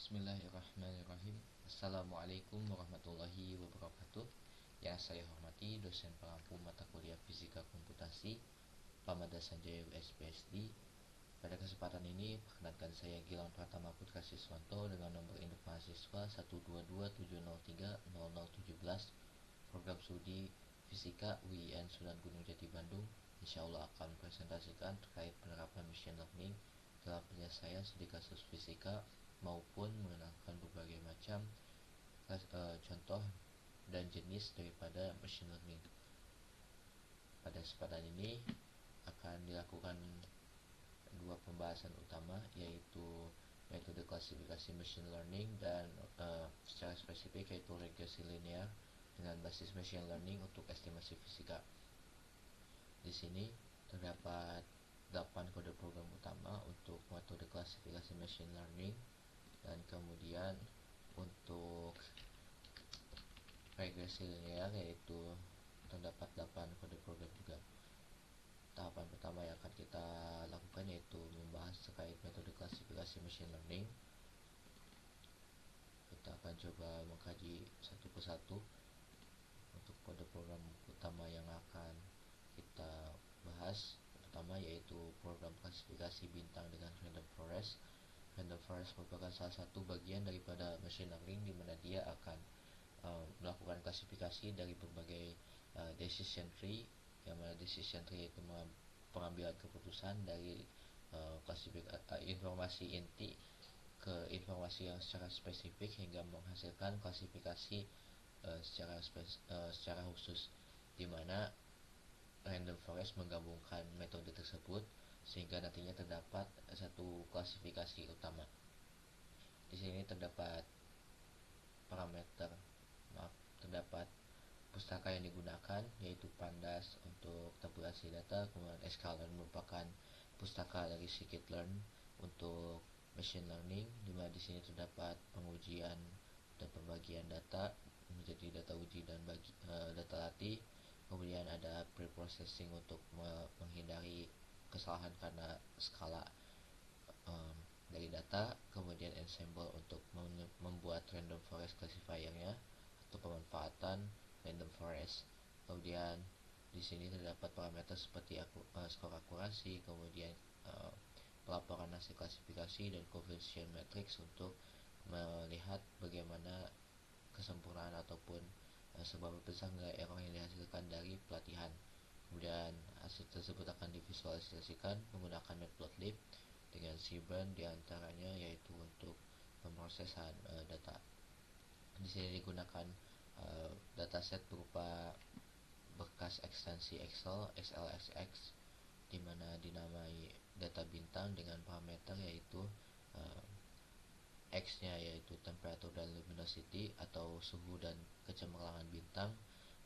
Bismillahirrahmanirrahim. Assalamualaikum warahmatullahi wabarakatuh. Yang saya hormati dosen pengampu mata kuliah Fisika Komputasi Pamada Sanjaya USPSD. Pada kesempatan ini perkenalkan saya Gilang Pratama Putra Siswanto dengan nomor induk mahasiswa 12270300017, program studi Fisika UIN Sunan Gunung Jati Bandung. Insyaallah akan presentasikan terkait penerapan machine learning dalam penyelesaian studi kasus fisika maupun mengenalkan berbagai macam contoh dan jenis daripada machine learning. Pada kesempatan ini akan dilakukan dua pembahasan utama, yaitu metode klasifikasi machine learning dan secara spesifik yaitu regresi linear dengan basis machine learning untuk estimasi fisika. Di sini terdapat 8 kode program utama untuk metode klasifikasi machine learning, dan kemudian untuk regresi linear yaitu terdapat 8 kode program juga. Tahapan pertama yang akan kita lakukan yaitu membahas terkait metode klasifikasi machine learning. Kita akan coba mengkaji satu persatu untuk kode program utama yang akan kita bahas. Pertama yaitu program klasifikasi bintang dengan random forest. Random forest merupakan salah satu bagian daripada machine learning di mana dia akan melakukan klasifikasi dari berbagai decision tree, yang mana decision tree itu pengambilan keputusan dari informasi inti ke informasi yang secara spesifik hingga menghasilkan klasifikasi secara khusus, di mana random forest menggabungkan metode tersebut sehingga nantinya terdapat satu klasifikasi utama. Di sini terdapat terdapat pustaka yang digunakan, yaitu Pandas untuk tabulasi data, kemudian sklearn merupakan pustaka dari scikit-learn untuk machine learning, di mana di sini terdapat pengujian dan pembagian data menjadi data uji dan data latih. Kemudian ada pre-processing untuk menghindari kesalahan karena skala dari data. Kemudian ensemble untuk membuat random forest classifier-nya atau pemanfaatan random forest. Kemudian di sini terdapat parameter seperti skor akurasi, kemudian pelaporan hasil klasifikasi dan coefficient matrix untuk melihat bagaimana kesempurnaan ataupun seberapa besar nilai error yang dihasilkan dari pelatihan. Kemudian hasil tersebut akan divisualisasikan menggunakan matplotlib dengan Seaborn diantaranya, yaitu untuk pemrosesan data. Di sini digunakan dataset berupa bekas ekstensi Excel XLSX, di mana dinamai data bintang dengan parameter yaitu X-nya yaitu temperature dan luminosity atau suhu dan kecemerlangan bintang.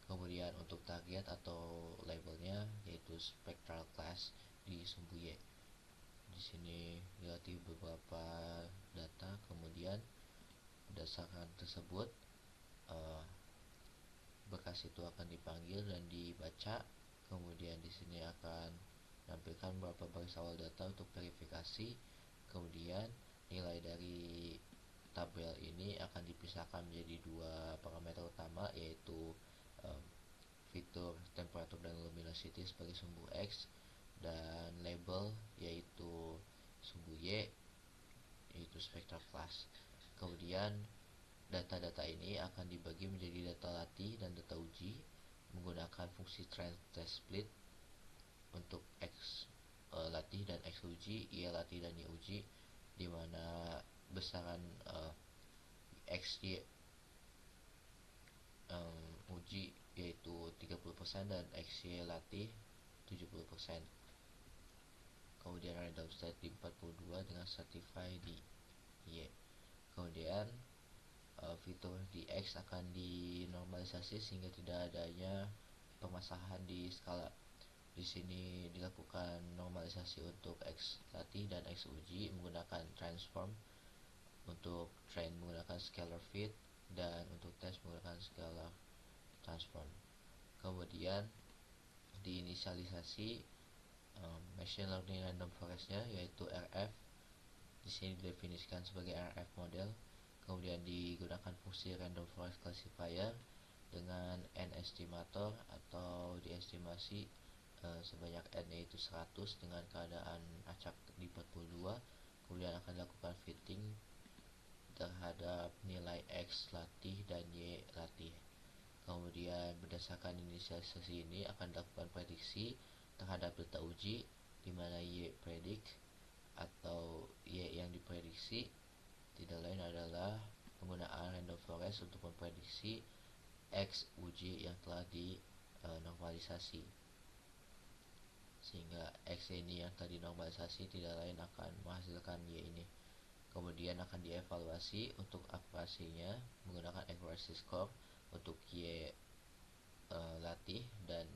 Kemudian untuk target atau labelnya yaitu spectral class di sumbu Y. Di sini dilatih beberapa data, kemudian berdasarkan tersebut bekas itu akan dipanggil dan dibaca. Kemudian di sini akan menampilkan beberapa baris awal data untuk verifikasi. Kemudian nilai dari tabel ini akan dipisahkan menjadi dua parameter utama, yaitu fitur temperatur dan luminosity sebagai sumbu X, dan label yaitu sumbu Y yaitu spectral class. Kemudian data-data ini akan dibagi menjadi data latih dan data uji menggunakan fungsi test split untuk X latih dan X uji, Y latih dan Y uji, di mana besaran XY uji yaitu 30% dan XY latih 70%. Kemudian random state di 42 dengan certify di Y. Kemudian fitur di X akan dinormalisasi sehingga tidak adanya permasalahan di skala. Di sini dilakukan normalisasi untuk X latih dan X uji menggunakan transform, untuk train menggunakan scalar fit, dan untuk test menggunakan scalar transform. Kemudian diinisialisasi machine learning random forest-nya yaitu RF Di sini didefinisikan sebagai RF model. Kemudian digunakan fungsi random forest classifier dengan n estimator atau diestimasi sebanyak n yaitu 100 dengan keadaan acak di 42. Kemudian akan dilakukan fitting terhadap nilai X latih dan Y latih. Kemudian berdasarkan inisialisasi ini akan dilakukan prediksi terhadap data uji, di mana Y predik atau Y yang diprediksi tidak lain adalah penggunaan random forest untuk memprediksi X uji yang telah dinormalisasi, sehingga X ini yang telah dinormalisasi tidak lain akan menghasilkan Y ini. Kemudian akan dievaluasi untuk akurasinya menggunakan accuracy score untuk Y latih dan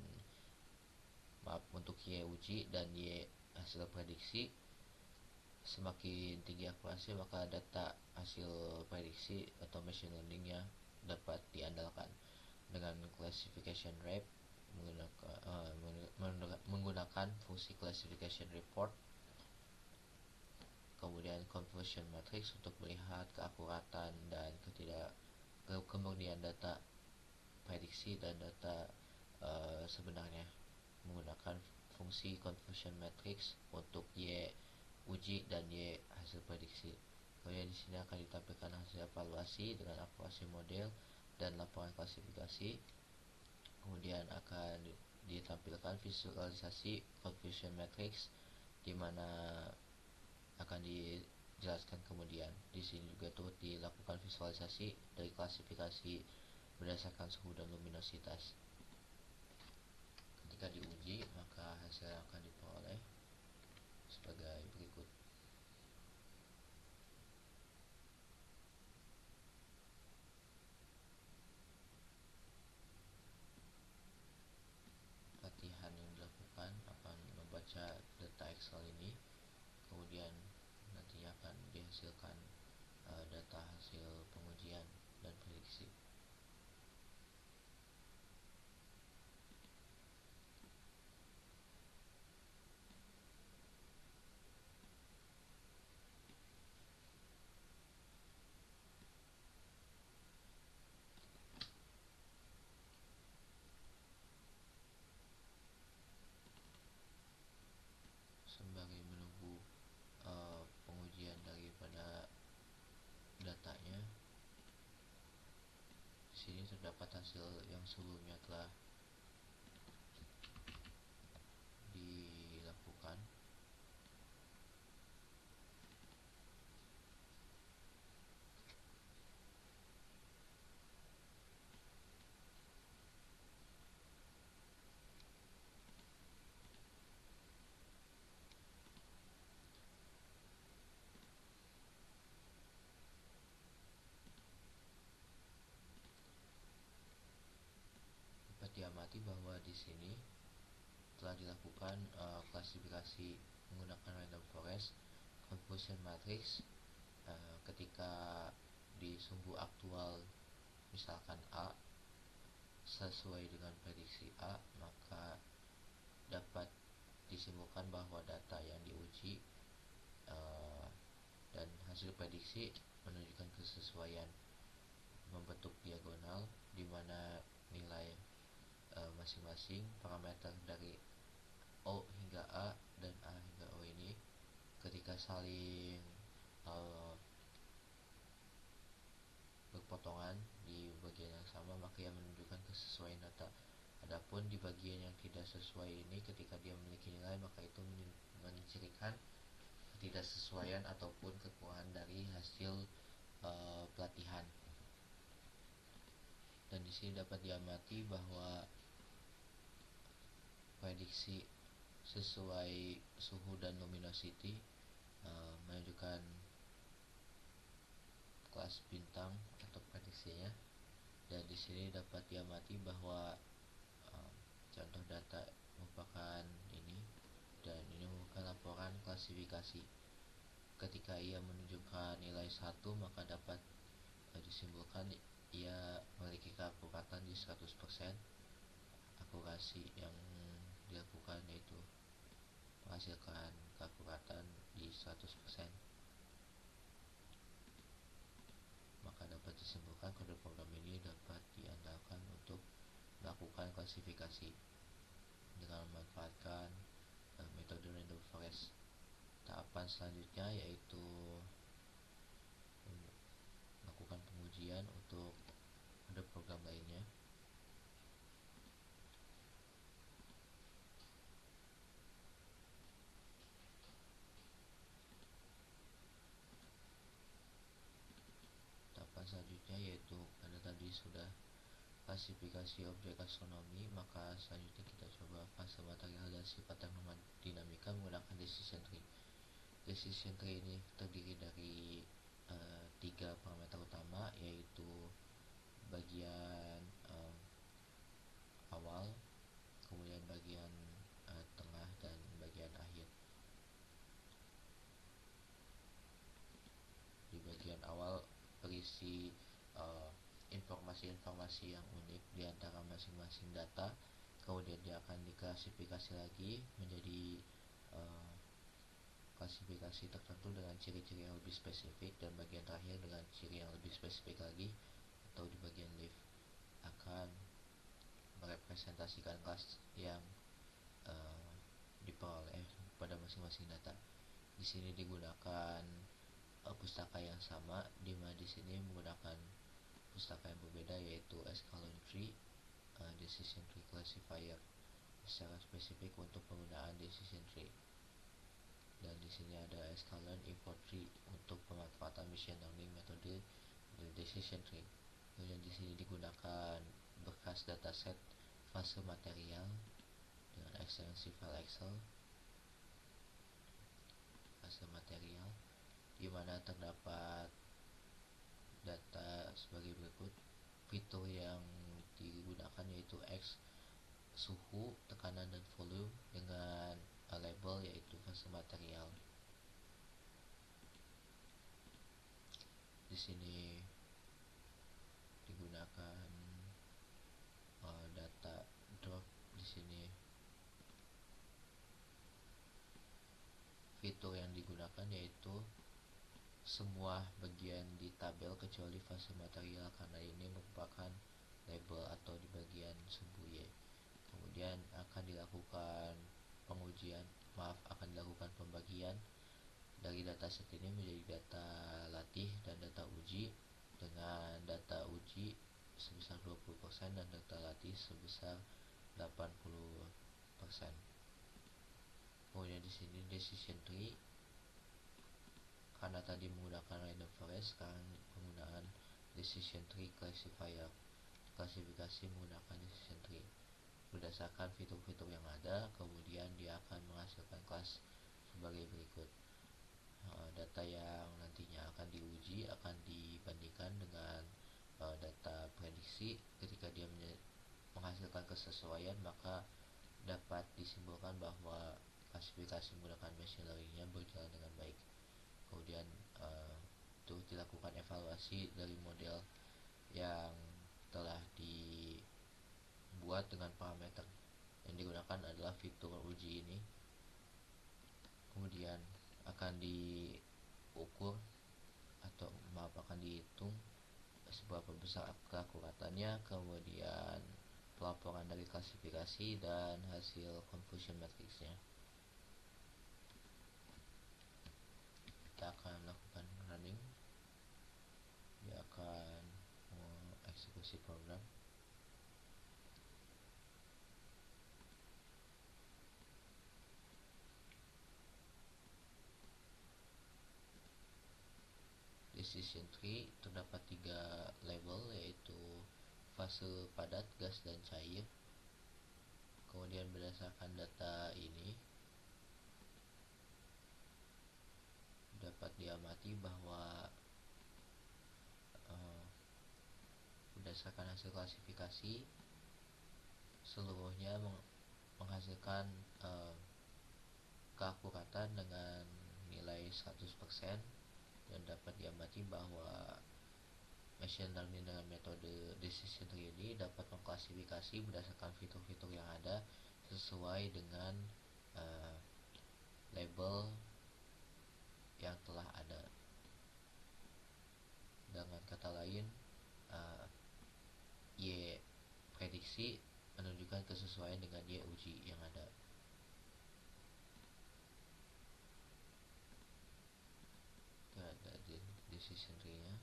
untuk Y uji dan Y hasil prediksi. Semakin tinggi akurasi maka data hasil prediksi atau machine learningnya dapat diandalkan. Dengan classification rate menggunakan fungsi classification report, kemudian conversion matrix untuk melihat keakuratan dan kemurnian data prediksi dan data sebenarnya, menggunakan fungsi conversion matrix untuk Y uji dan Y hasil prediksi. Kemudian di sini akan ditampilkan hasil evaluasi dengan akurasi model dan laporan klasifikasi. Kemudian akan ditampilkan visualisasi confusion matrix, di mana akan dijelaskan kemudian. Di sini juga turut dilakukan visualisasi dari klasifikasi berdasarkan suhu dan luminositas. Ketika diuji, maka hasil yang akan diperoleh sebagai berikut. Latihan yang dilakukan akan membaca data Excel ini, kemudian nantinya akan dihasilkan data hasil pengujian dan prediksi. Sembari menunggu pengujian daripada datanya, di sini terdapat hasil yang sebelumnya telah dilakukan. Dapat diamati bahwa di sini telah dilakukan klasifikasi menggunakan random forest confusion matrix. Ketika di sumbu aktual misalkan A sesuai dengan prediksi A, maka dapat disimpulkan bahwa data yang diuji dan hasil prediksi menunjukkan kesesuaian, membentuk diagonal di mana nilai masing-masing parameter dari O hingga A dan A hingga O ini ketika saling berpotongan di bagian yang sama, maka ia menunjukkan kesesuaian data. Adapun di bagian yang tidak sesuai ini, ketika dia memiliki nilai, maka itu mencirikan ketidaksesuaian ataupun kekurangan dari hasil pelatihan. Dan di sini dapat diamati bahwa prediksi sesuai suhu dan luminosity menunjukkan kelas bintang atau prediksinya. Dan di sini dapat diamati bahwa contoh data merupakan ini, dan ini merupakan laporan klasifikasi. Ketika ia menunjukkan nilai 1, maka dapat disimpulkan ia memiliki keakuratan di 100%. Akurasi yang dilakukan yaitu menghasilkan keakuratan di 100%. menggunakan klasifikasi dengan memanfaatkan metode random forest. Tahapan selanjutnya yaitu melakukan pengujian untuk ada program lainnya. Tahapan selanjutnya yaitu karena tadi sudah klasifikasi objek astronomi, maka selanjutnya kita coba fase material dan sifat termodinamika menggunakan decision tree. Decision tree ini terdiri dari tiga parameter utama, yaitu bagian awal, kemudian bagian tengah, dan bagian akhir. Di bagian awal berisi informasi-informasi yang unik di antara masing-masing data, kemudian dia akan diklasifikasi lagi menjadi klasifikasi tertentu dengan ciri-ciri yang lebih spesifik, dan bagian terakhir dengan ciri yang lebih spesifik lagi, atau di bagian leaf akan merepresentasikan kelas yang diperoleh pada masing-masing data. Di sini digunakan pustaka yang sama, di mana di sini menggunakan pustaka yang berbeda, yaitu Escalon Tree Decision Tree Classifier secara spesifik untuk penggunaan Decision Tree. Dan di sini ada Escalon Import Tree untuk pemanfaatan machine learning metode Decision Tree. Kemudian di sini digunakan bekas dataset fase material dengan ekstensi file Excel fase material, di mana terdapat data sebagai berikut. Fitur yang digunakan yaitu X, suhu, tekanan, dan volume dengan label yaitu fase material. Di sini digunakan data drop. Di sini fitur yang digunakan yaitu semua bagian di tabel kecuali fase material, karena ini merupakan label atau di bagian sumbu Y. Kemudian akan dilakukan pembagian dari dataset ini menjadi data latih dan data uji, dengan data uji sebesar 20% dan data latih sebesar 80%. Kemudian di sini decision tree, karena tadi menggunakan random forest, sekarang penggunaan decision tree classifier, klasifikasi menggunakan decision tree berdasarkan fitur-fitur yang ada. Kemudian dia akan menghasilkan kelas sebagai berikut. Data yang nantinya akan diuji akan dibandingkan dengan data prediksi. Ketika dia menghasilkan kesesuaian, maka dapat disimpulkan bahwa klasifikasi menggunakan machine learning-nya berjalan dengan baik. Kemudian itu dilakukan evaluasi dari model yang telah dibuat dengan parameter yang digunakan adalah fitur uji ini. Kemudian akan diukur akan dihitung seberapa besar keakuratannya, kemudian pelaporan dari klasifikasi, dan hasil confusion matrixnya. Kita akan lakukan running. Dia akan mengeksekusi program. Decision tree terdapat 3 level, yaitu fase padat, gas, dan cair. Kemudian berdasarkan data ini dapat diamati bahwa berdasarkan hasil klasifikasi seluruhnya menghasilkan keakuratan dengan nilai 100%, dan dapat diamati bahwa machine learning dengan metode decision tree ini dapat mengklasifikasi berdasarkan fitur-fitur yang ada sesuai dengan label yang telah ada. Dengan kata lain, Y prediksi menunjukkan kesesuaian dengan nilai uji yang ada. Itu ada decision tree-nya.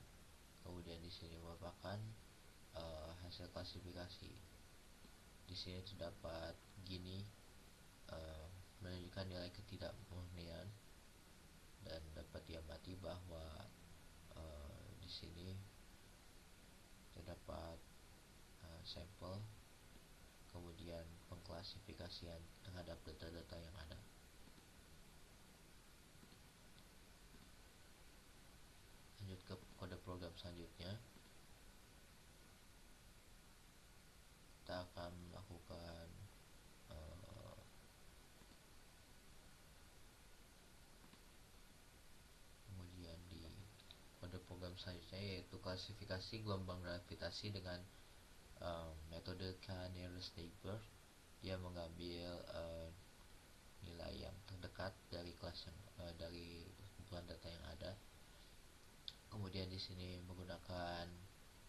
Kemudian di sini merupakan hasil klasifikasi. Di sini terdapat gini, menunjukkan nilai ketidakmurnian, dan dapat diamati bahwa di sini terdapat sampel, kemudian pengklasifikasian terhadap data-data yang ada. Lanjut ke kode program selanjutnya, kita akan melakukan pengujian di kode program selanjutnya, yaitu klasifikasi gelombang gravitasi dengan metode K-nearest neighbor. Dia mengambil nilai yang terdekat dari kelas yang dari kumpulan data yang ada. Kemudian di sini menggunakan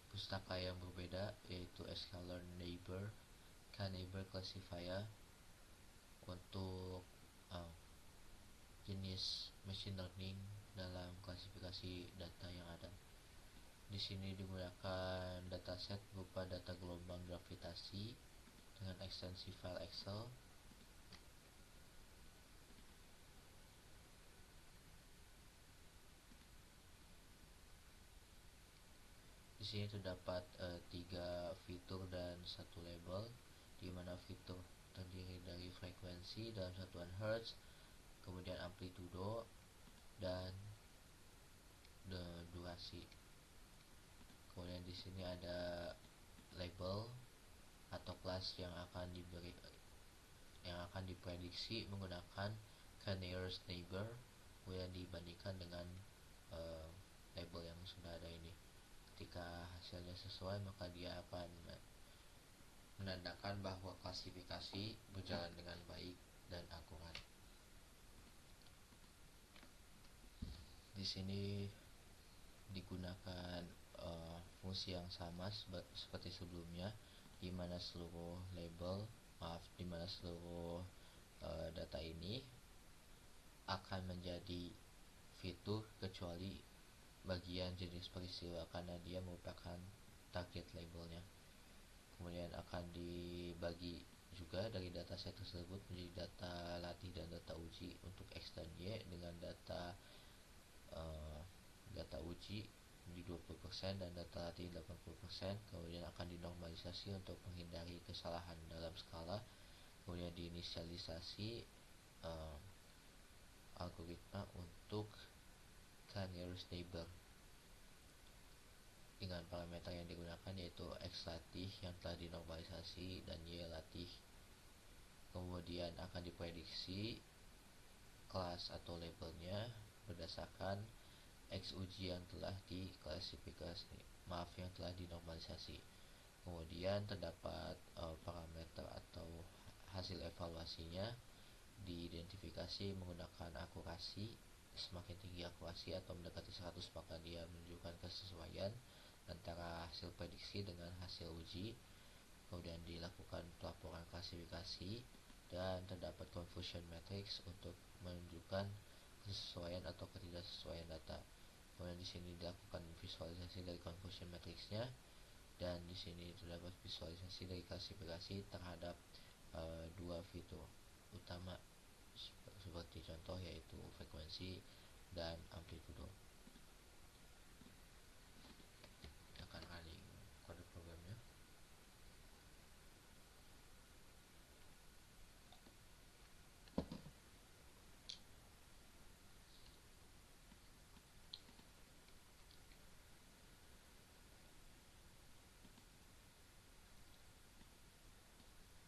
pustaka yang berbeda, yaitu scalar neighbor, K-neighbor classifier untuk jenis machine learning dalam klasifikasi data yang ada. Di sini digunakan dataset berupa data gelombang gravitasi dengan ekstensi file Excel. Di sini terdapat 3 fitur dan 1 label, di mana fitur terdiri dari frekuensi dalam satuan Hertz, kemudian amplitudo, dan durasi. Kemudian di sini ada label atau kelas yang akan diprediksi menggunakan K-nearest neighbor, kemudian dibandingkan dengan label yang sudah ada ini. Ketika hasilnya sesuai, maka dia akan menandakan bahwa klasifikasi berjalan dengan baik dan akurat. Di sini digunakan fungsi yang sama seperti sebelumnya, di mana seluruh data ini akan menjadi fitur kecuali bagian jenis peristiwa, karena dia merupakan target labelnya. Kemudian akan dibagi juga dari dataset tersebut menjadi data latih dan data uji untuk X dan Y, dengan data uji di 20% dan data latih 80%. Kemudian akan dinormalisasi untuk menghindari kesalahan dalam skala. Kemudian diinisialisasi algoritma untuk K-nearest neighbor dengan parameter yang digunakan, yaitu X latih yang telah dinormalisasi dan Y latih. Kemudian akan diprediksi kelas atau labelnya berdasarkan X uji yang telah dinormalisasi. Kemudian terdapat parameter atau hasil evaluasinya diidentifikasi menggunakan akurasi. Semakin tinggi akurasi atau mendekati 100, maka dia menunjukkan kesesuaian antara hasil prediksi dengan hasil uji. Kemudian dilakukan pelaporan klasifikasi dan terdapat confusion matrix untuk menunjukkan kesesuaian atau ketidaksesuaian data. Kemudian di sini dilakukan visualisasi dari confusion matrixnya, dan di sini terdapat visualisasi dari klasifikasi terhadap dua fitur utama seperti contoh, yaitu frekuensi dan amplitudo. Kita akan running kode programnya.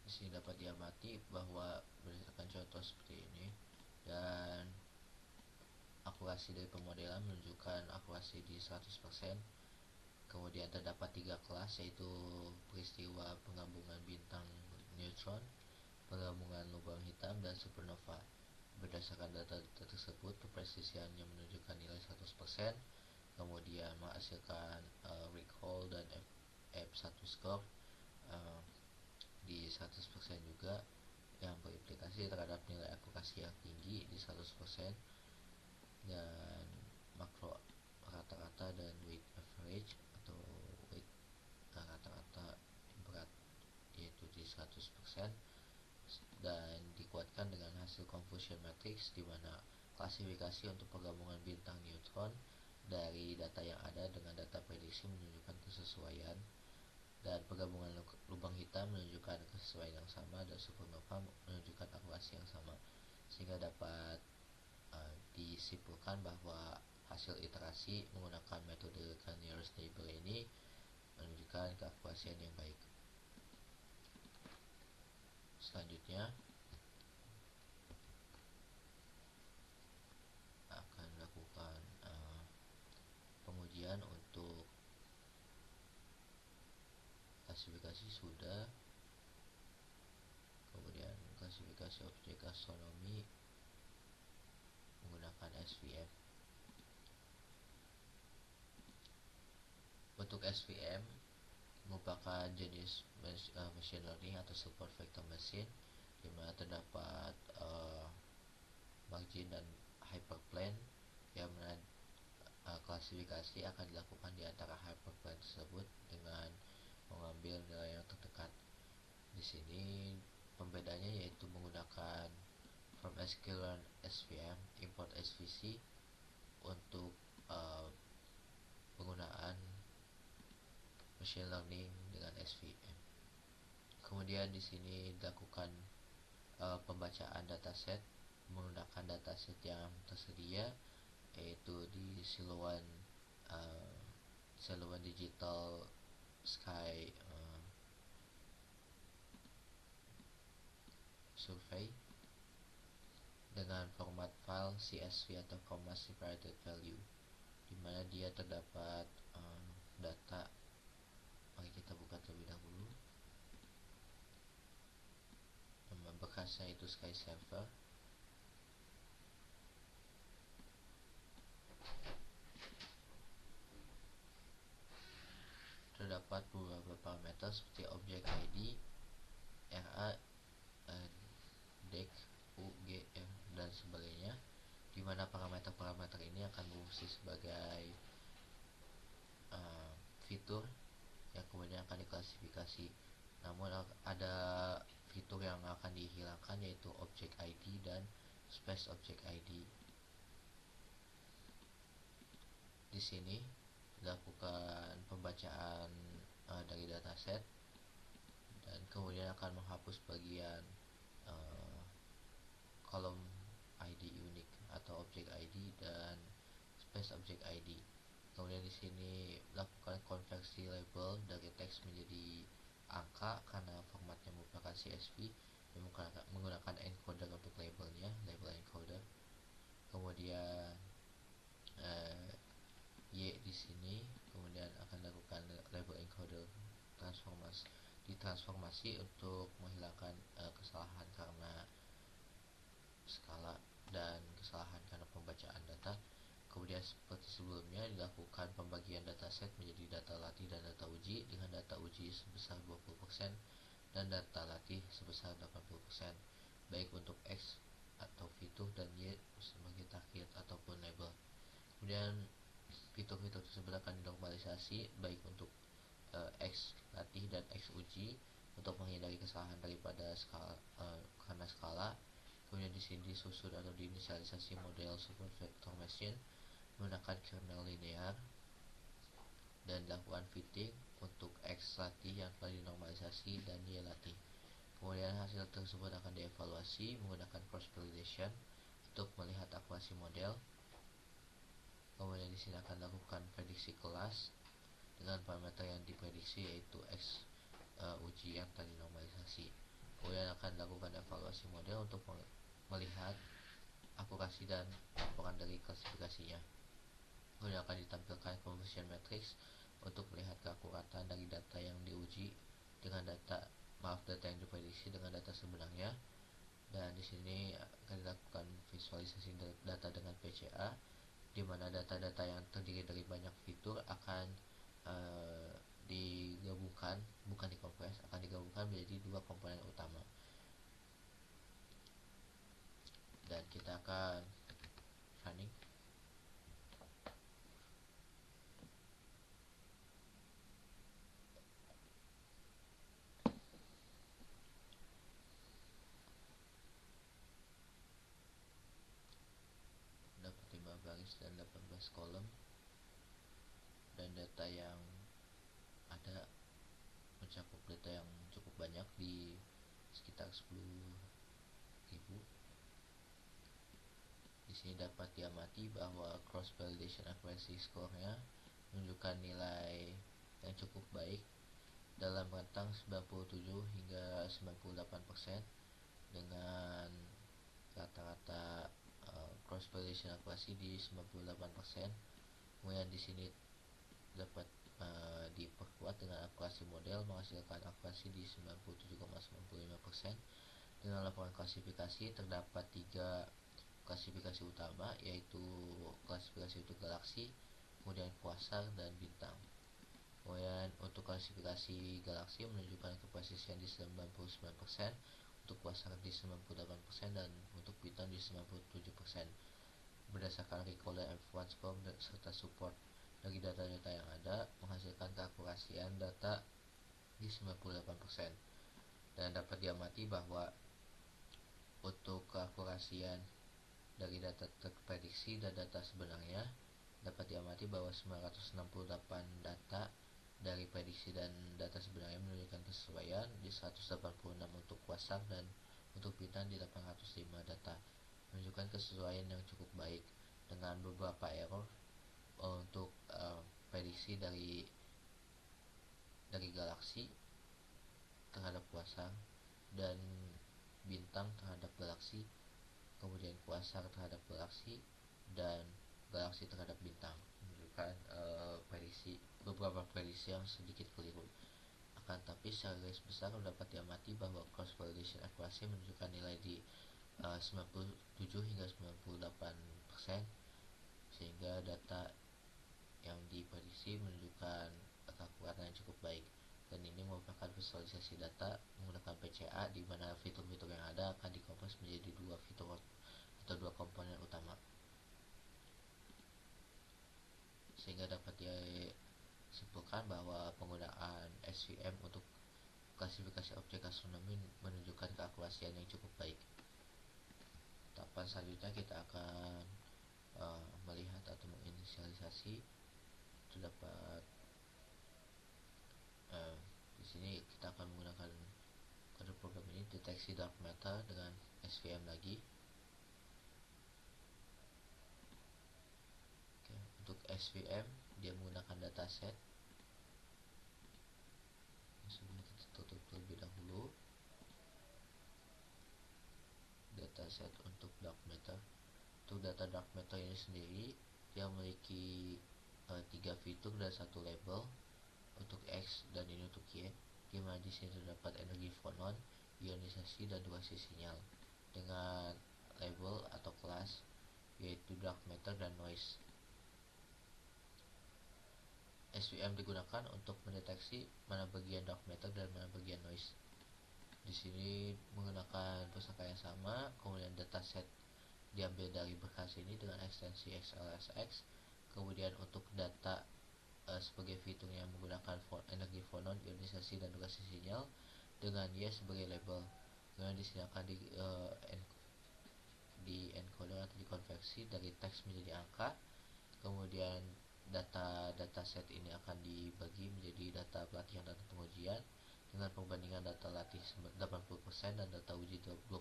Di sini dapat diamati bahwa berdasarkan contoh seperti ini, dan akurasi dari pemodelan menunjukkan akurasi di 100%. Kemudian terdapat 3 kelas, yaitu peristiwa penggabungan bintang neutron, penggabungan lubang hitam, dan supernova. Berdasarkan data-data tersebut, kepresisiannya menunjukkan nilai 100%. Kemudian menghasilkan Rick Hall dan F1 score di 100% juga, yang berimplikasi terhadap nilai akurasi yang tinggi di 100%, dan makro rata-rata dan weight average atau weight rata-rata berat yaitu di 100%, dan dikuatkan dengan hasil confusion matrix di mana klasifikasi untuk penggabungan bintang neutron dari data yang ada dengan data prediksi menunjukkan kesesuaian, dan penggabungan lubang hitam menunjukkan kesesuaian yang sama, dan supernova menunjukkan akurasi yang sama, sehingga dapat disimpulkan bahwa hasil iterasi menggunakan metode nearest neighbor ini menunjukkan keakurasian yang baik. Selanjutnya akan melakukan pengujian untuk klasifikasi sudah, kemudian klasifikasi objek astronomi menggunakan SVM. Untuk SVM merupakan jenis machine learning atau support vector machine di mana terdapat margin dan hyperplane, yang mana klasifikasi akan dilakukan di antara hyperplane tersebut dengan mengambil nilai yang terdekat. Di sini pembedanya yaitu menggunakan from sklearn SVM, import SVC untuk penggunaan machine learning dengan SVM. Kemudian di sini dilakukan pembacaan dataset menggunakan dataset yang tersedia, yaitu di Siluan Digital Sky Survey dengan format file CSV atau comma separated value, di mana dia terdapat data. Mari kita buka terlebih dahulu. Nama bekasnya itu Sky Server. Terdapat beberapa parameter seperti objek ID, RA, DEC, UGR, dan sebagainya, di mana parameter-parameter ini akan berfungsi sebagai fitur yang kemudian akan diklasifikasi. Namun ada fitur yang akan dihilangkan, yaitu object ID dan space object ID. Di sini dilakukan pembacaan dari dataset, dan kemudian akan menghapus bagian kolom ID unik atau object ID dan space object ID. Kemudian di sini lakukan konversi label dari teks menjadi angka karena formatnya merupakan CSV yang menggunakan encoder untuk labelnya, label encoder. Kemudian Y di sini kemudian akan lakukan label encoder ditransformasi untuk menghilangkan kesalahan karena skala dan kesalahan karena pembacaan data. Kemudian seperti sebelumnya dilakukan pembagian dataset menjadi data latih dan data uji, dengan data uji sebesar 20% dan data latih sebesar 80%, baik untuk X atau fitur, dan Y sebagai target ataupun label. Kemudian fitur-fitur tersebut akan dinormalisasi baik untuk X latih dan X uji untuk menghindari kesalahan daripada karena skala. Kemudian di sini disusun atau diinisialisasi model support vector machine menggunakan kernel linear, dan dilakukan fitting untuk X latih yang telah dinormalisasi dan Y latih. Kemudian hasil tersebut akan dievaluasi menggunakan cross validation untuk melihat akurasi model. Kemudian di sini akan dilakukan prediksi kelas dengan parameter yang diprediksi, yaitu X uji yang telah dinormalisasi. Kemudian akan dilakukan evaluasi model untuk melihat akurasi dan laporan dari klasifikasinya. Kemudian akan ditampilkan confusion matrix untuk melihat keakuratan dari data yang diuji dengan data yang diprediksi dengan data sebenarnya. Dan di sini akan dilakukan visualisasi data dengan PCA, di mana data-data yang terdiri dari banyak fitur akan digabungkan, bukan dikompres, akan digabungkan menjadi dua komponen utama. Dan kita akan running. Dapat 5 baris dan 18 kolom, dan data yang ada mencakup data yang cukup banyak di sekitar 10.000. Di sini dapat diamati bahwa cross validation accuracy score-nya menunjukkan nilai yang cukup baik dalam rentang 97 hingga 98% dengan rata-rata cross validation accuracy di 98%. Kemudian di sini dapat diperkuat dengan akurasi model menghasilkan akurasi di 97,95%. Dengan laporan klasifikasi terdapat 3 klasifikasi utama, yaitu klasifikasi untuk galaksi, kemudian quasar, dan bintang. Kemudian untuk klasifikasi galaksi menunjukkan kepresisian di 99%, untuk quasar di 98%, dan untuk bintang di 97%. Berdasarkan recall dan advance form serta support dari data-data yang ada, menghasilkan keakurasian data di 98%. Dan dapat diamati bahwa untuk keakurasian dari data terprediksi dan data sebenarnya, dapat diamati bahwa 968 data dari prediksi dan data sebenarnya menunjukkan kesesuaian di 186 untuk quasar, dan untuk bintang di 805 data menunjukkan kesesuaian yang cukup baik, dengan beberapa error untuk prediksi dari galaksi terhadap quasar, dan bintang terhadap galaksi, kemudian quasar terhadap galaksi, dan galaksi terhadap bintang, menunjukkan beberapa prediksi yang sedikit keliru. Akan tapi secara garis besar dapat diamati bahwa cross validation accuracy menunjukkan nilai di 97 hingga 98%, sehingga data yang diprediksi menunjukkan keakuratan yang cukup baik. Dan ini merupakan visualisasi data menggunakan PCA, di mana fitur-fitur yang ada akan dikompres menjadi dua fitur atau dua komponen utama, sehingga dapat disimpulkan bahwa penggunaan SVM untuk klasifikasi objek astronomi menunjukkan keakurasian yang cukup baik. Tahapan selanjutnya kita akan melihat atau menginisialisasi. Terdapat di sini kita akan menggunakan kode program ini, deteksi dark matter dengan SVM lagi. Oke, untuk SVM dia menggunakan dataset. Sebelumnya kita tutup terlebih dahulu dataset untuk dark matter. Untuk data dark matter ini sendiri dia memiliki 3 fitur dan 1 label untuk X, dan ini untuk Y, di mana di sini terdapat energi fonon, ionisasi, dan durasi sinyal, dengan label atau kelas yaitu dark matter dan noise. SVM digunakan untuk mendeteksi mana bagian dark matter dan mana bagian noise. Di sini menggunakan pusaka yang sama, kemudian dataset diambil dari berkas ini dengan ekstensi XLSX. Kemudian untuk data sebagai fiturnya menggunakan energi fonon, ionisasi, dan durasi sinyal, dengan Y sebagai label. Kemudian di sini akan di encoder atau dikonversi dari teks menjadi angka. Kemudian dataset ini akan dibagi menjadi data pelatihan dan pengujian dengan perbandingan data latih 80% dan data uji 20%.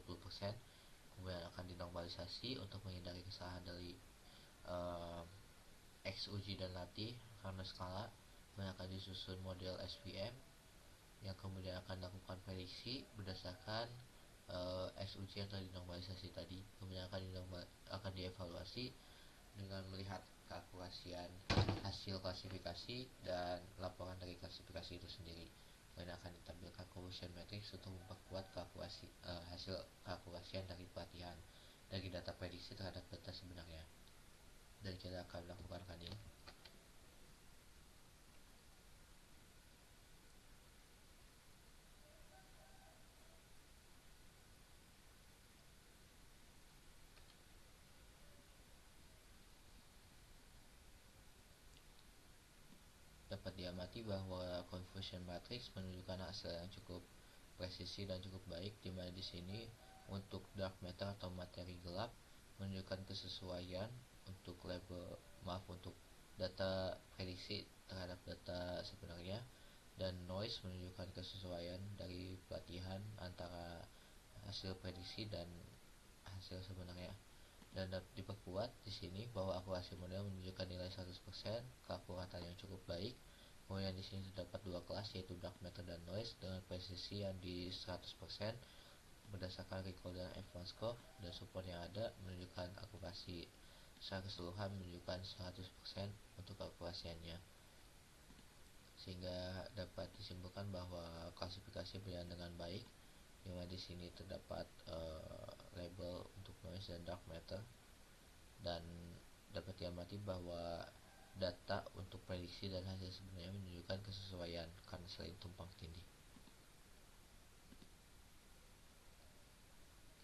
Kemudian akan dinormalisasi untuk menghindari kesalahan dari X uji dan latih karena skala. Kemudian akan disusun model SVM yang kemudian akan dilakukan prediksi berdasarkan X uji yang telah dinormalisasi tadi. Kemudian akan dievaluasi dengan melihat keakurasian hasil klasifikasi dan laporan dari klasifikasi itu sendiri. Kemudian akan ditampilkan correlation matrix untuk memperkuat hasil keakurasian dari pelatihan dari data prediksi terhadap data sebenarnya. Dan kita akan melakukan running. diamati bahwa conversion matrix menunjukkan hasil yang cukup presisi dan cukup baik, di mana di sini untuk dark matter atau materi gelap menunjukkan kesesuaian untuk untuk data prediksi terhadap data sebenarnya, dan noise menunjukkan kesesuaian dari pelatihan antara hasil prediksi dan hasil sebenarnya. Dan dapat diperkuat di sini bahwa akurasi model menunjukkan nilai 100%, keakuratan yang cukup baik. Kemudian di sini terdapat dua kelas, yaitu dark matter dan noise, dengan presisi yang di 100% berdasarkan recall dan advance curve, dan support yang ada menunjukkan akurasi secara keseluruhan menunjukkan 100% untuk akurasiannya, sehingga dapat disimpulkan bahwa klasifikasi berjalan dengan baik, di mana di sini terdapat label untuk noise dan dark matter, dan dapat diamati bahwa data untuk prediksi dan hasil sebenarnya menunjukkan kesesuaian karena selain tumpang tindih.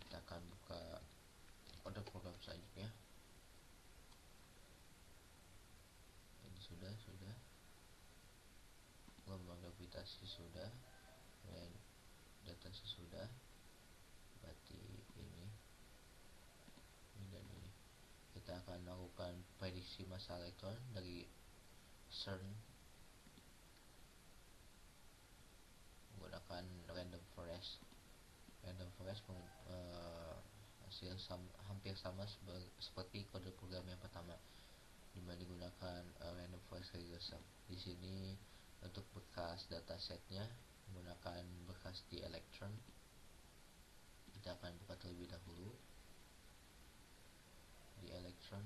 Kita akan buka order program selanjutnya. Ini sudah gelombang gravitasi sudah, dan data sesudah, berarti ini dan ini. Kita akan melakukan prediksi massa elektron dari CERN menggunakan random forest. Hasil hampir sama seperti kode program yang pertama, dimana digunakan random forest regressor. Di sini untuk bekas datasetnya menggunakan bekas di Electron. Kita akan buka terlebih dahulu di Electron.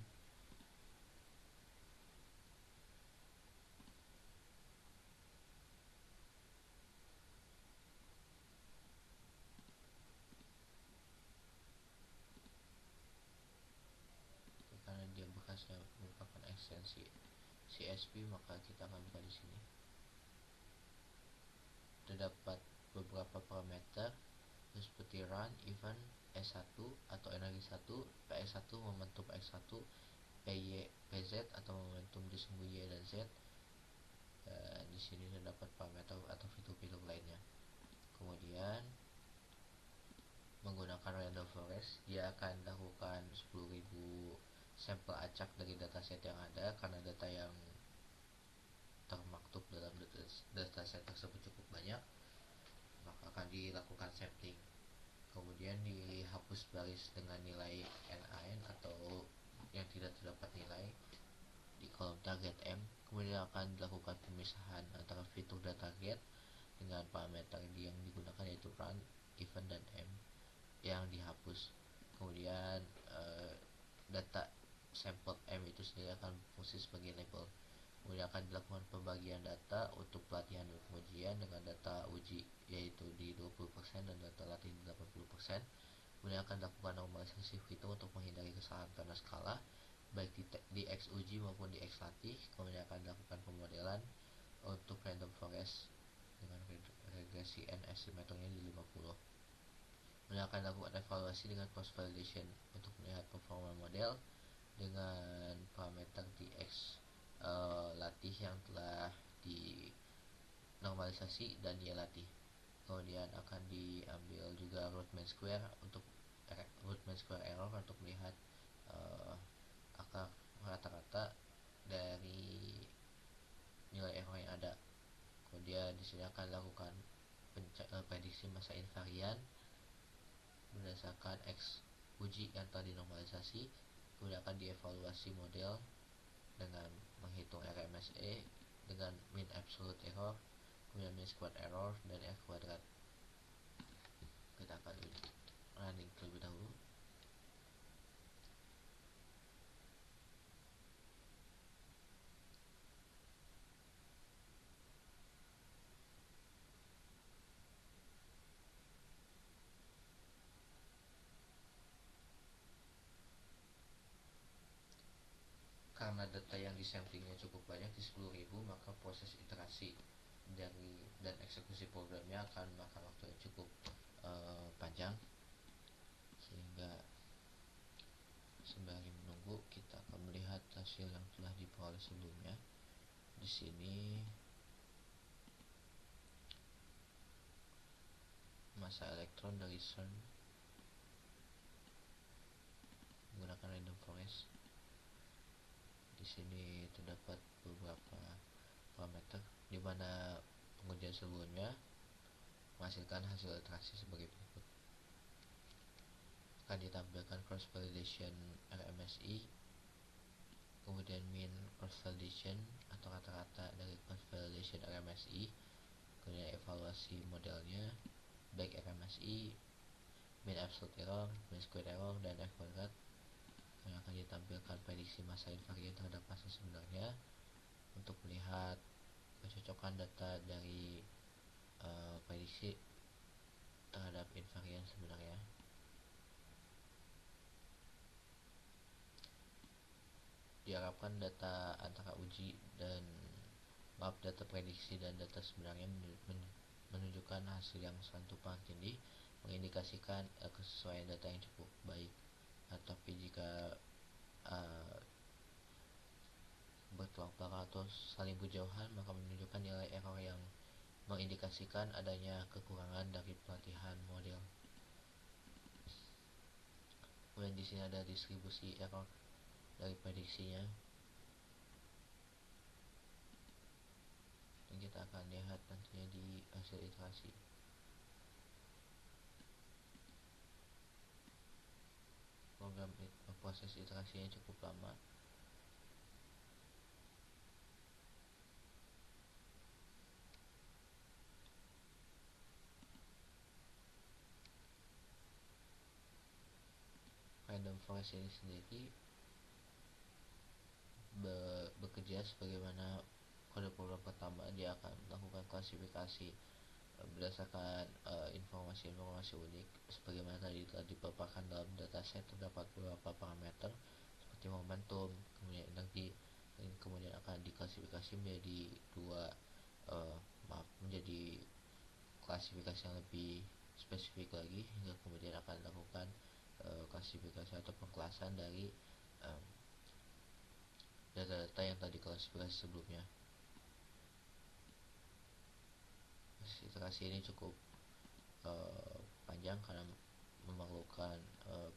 Karena dia bekasnya merupakan ekstensi CSV, maka kita akan buka di sini. Terdapat beberapa parameter seperti run, event, S1 atau energi 1, PS1, momentum X1, PY, PZ atau momentum di sumbu Y dan Z. Dan di sini terdapat parameter atau fitur-fitur lainnya. Kemudian menggunakan random forest, dia akan lakukan 10.000 sampel acak dari dataset yang ada, karena data yang termaktub dalam dataset tersebut cukup banyak, maka akan dilakukan sampling. Kemudian dihapus baris dengan nilai NaN atau yang tidak terdapat nilai di kolom target M. Kemudian akan dilakukan pemisahan antara fitur dan target dengan parameter yang digunakan, yaitu run, event, dan M yang dihapus. Kemudian data sampel M itu sendiri akan berfungsi sebagai label. Kemudian akan dilakukan pembagian data untuk pelatihan dan pengujian dengan data uji yaitu di 20% dan data latih di 80%. Kemudian akan dilakukan normalisasi fitur untuk menghindari kesalahan karena skala baik di X uji maupun di X latih. Kemudian akan dilakukan pemodelan untuk random forest dengan regresi N estimatornya di 50. Kemudian akan dilakukan evaluasi dengan cross validation untuk melihat performa model dengan parameter di X latih yang telah dinormalisasi dan Y latih. Kemudian akan diambil juga root mean square error untuk melihat akar rata-rata dari nilai error yang ada. Kemudian di sini akan dilakukan prediksi massa invarian berdasarkan X uji yang telah dinormalisasi. Kemudian akan dievaluasi model dengan menghitung RMSE dengan mean absolute error, kemudian mean squared error, dan R kuadrat. Kita akan running terlebih dahulu. Karena data yang disamplingnya cukup banyak di 10.000, maka proses iterasi dan eksekusi programnya akan memakan waktu yang cukup panjang, sehingga sembari menunggu kita akan melihat hasil yang telah diperoleh sebelumnya. Di sini massa elektron dari CERN menggunakan random forest. Di sini terdapat beberapa parameter di mana pengujian sebelumnya menghasilkan hasil interaksi sebagai berikut. Akan ditampilkan cross validation RMSI, kemudian mean cross validation atau rata-rata dari cross validation RMSI, kemudian evaluasi modelnya baik RMSI, mean absolute error, mean squared error, dan R kuadrat. Yang akan ditampilkan prediksi massa invarian terhadap massa sebenarnya untuk melihat kecocokan data dari prediksi terhadap invarian sebenarnya. Diharapkan data antara uji dan data prediksi dan data sebenarnya menunjukkan hasil yang selain tumpang tindih, mengindikasikan kesesuaian data yang cukup baik. Tapi jika bertolak belakang atau saling berjauhan, maka menunjukkan nilai error yang mengindikasikan adanya kekurangan dari pelatihan model. Kemudian di sini ada distribusi error dari prediksinya, dan kita akan lihat nantinya di hasil iterasi. Proses iterasinya cukup lama. Random forest ini sendiri bekerja sebagaimana kode program pertama. Dia akan melakukan klasifikasi berdasarkan informasi-informasi unik sebagaimana tadi telah dipaparkan dalam dataset. Terdapat beberapa parameter seperti momentum, kemudian energi, dan kemudian akan diklasifikasi menjadi klasifikasi yang lebih spesifik lagi, hingga kemudian akan dilakukan klasifikasi atau pengklasan dari data-data yang tadi klasifikasi sebelumnya. Iterasi ini cukup panjang karena memerlukan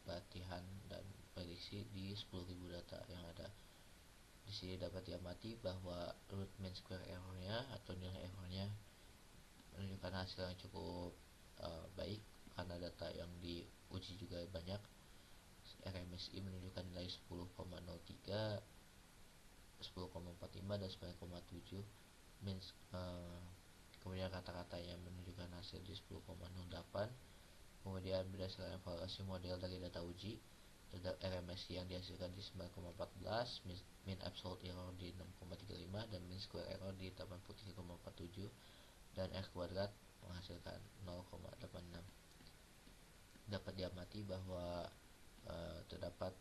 pelatihan dan prediksi di 10.000 data yang ada. Di sini dapat diamati bahwa root mean square errornya atau nilai errornya menunjukkan hasil yang cukup baik karena data yang diuji juga banyak. RMSI menunjukkan nilai 10,03, 10,45, dan 9,7. Kemudian kata-katanya menunjukkan hasil di 10,08. Kemudian berdasarkan evaluasi model dari data uji, terhadap RMSI yang dihasilkan di 9,14, mean absolute error di 6,35, dan mean square error di 83,47, dan R kuadrat menghasilkan 0,86. Dapat diamati bahwa terdapat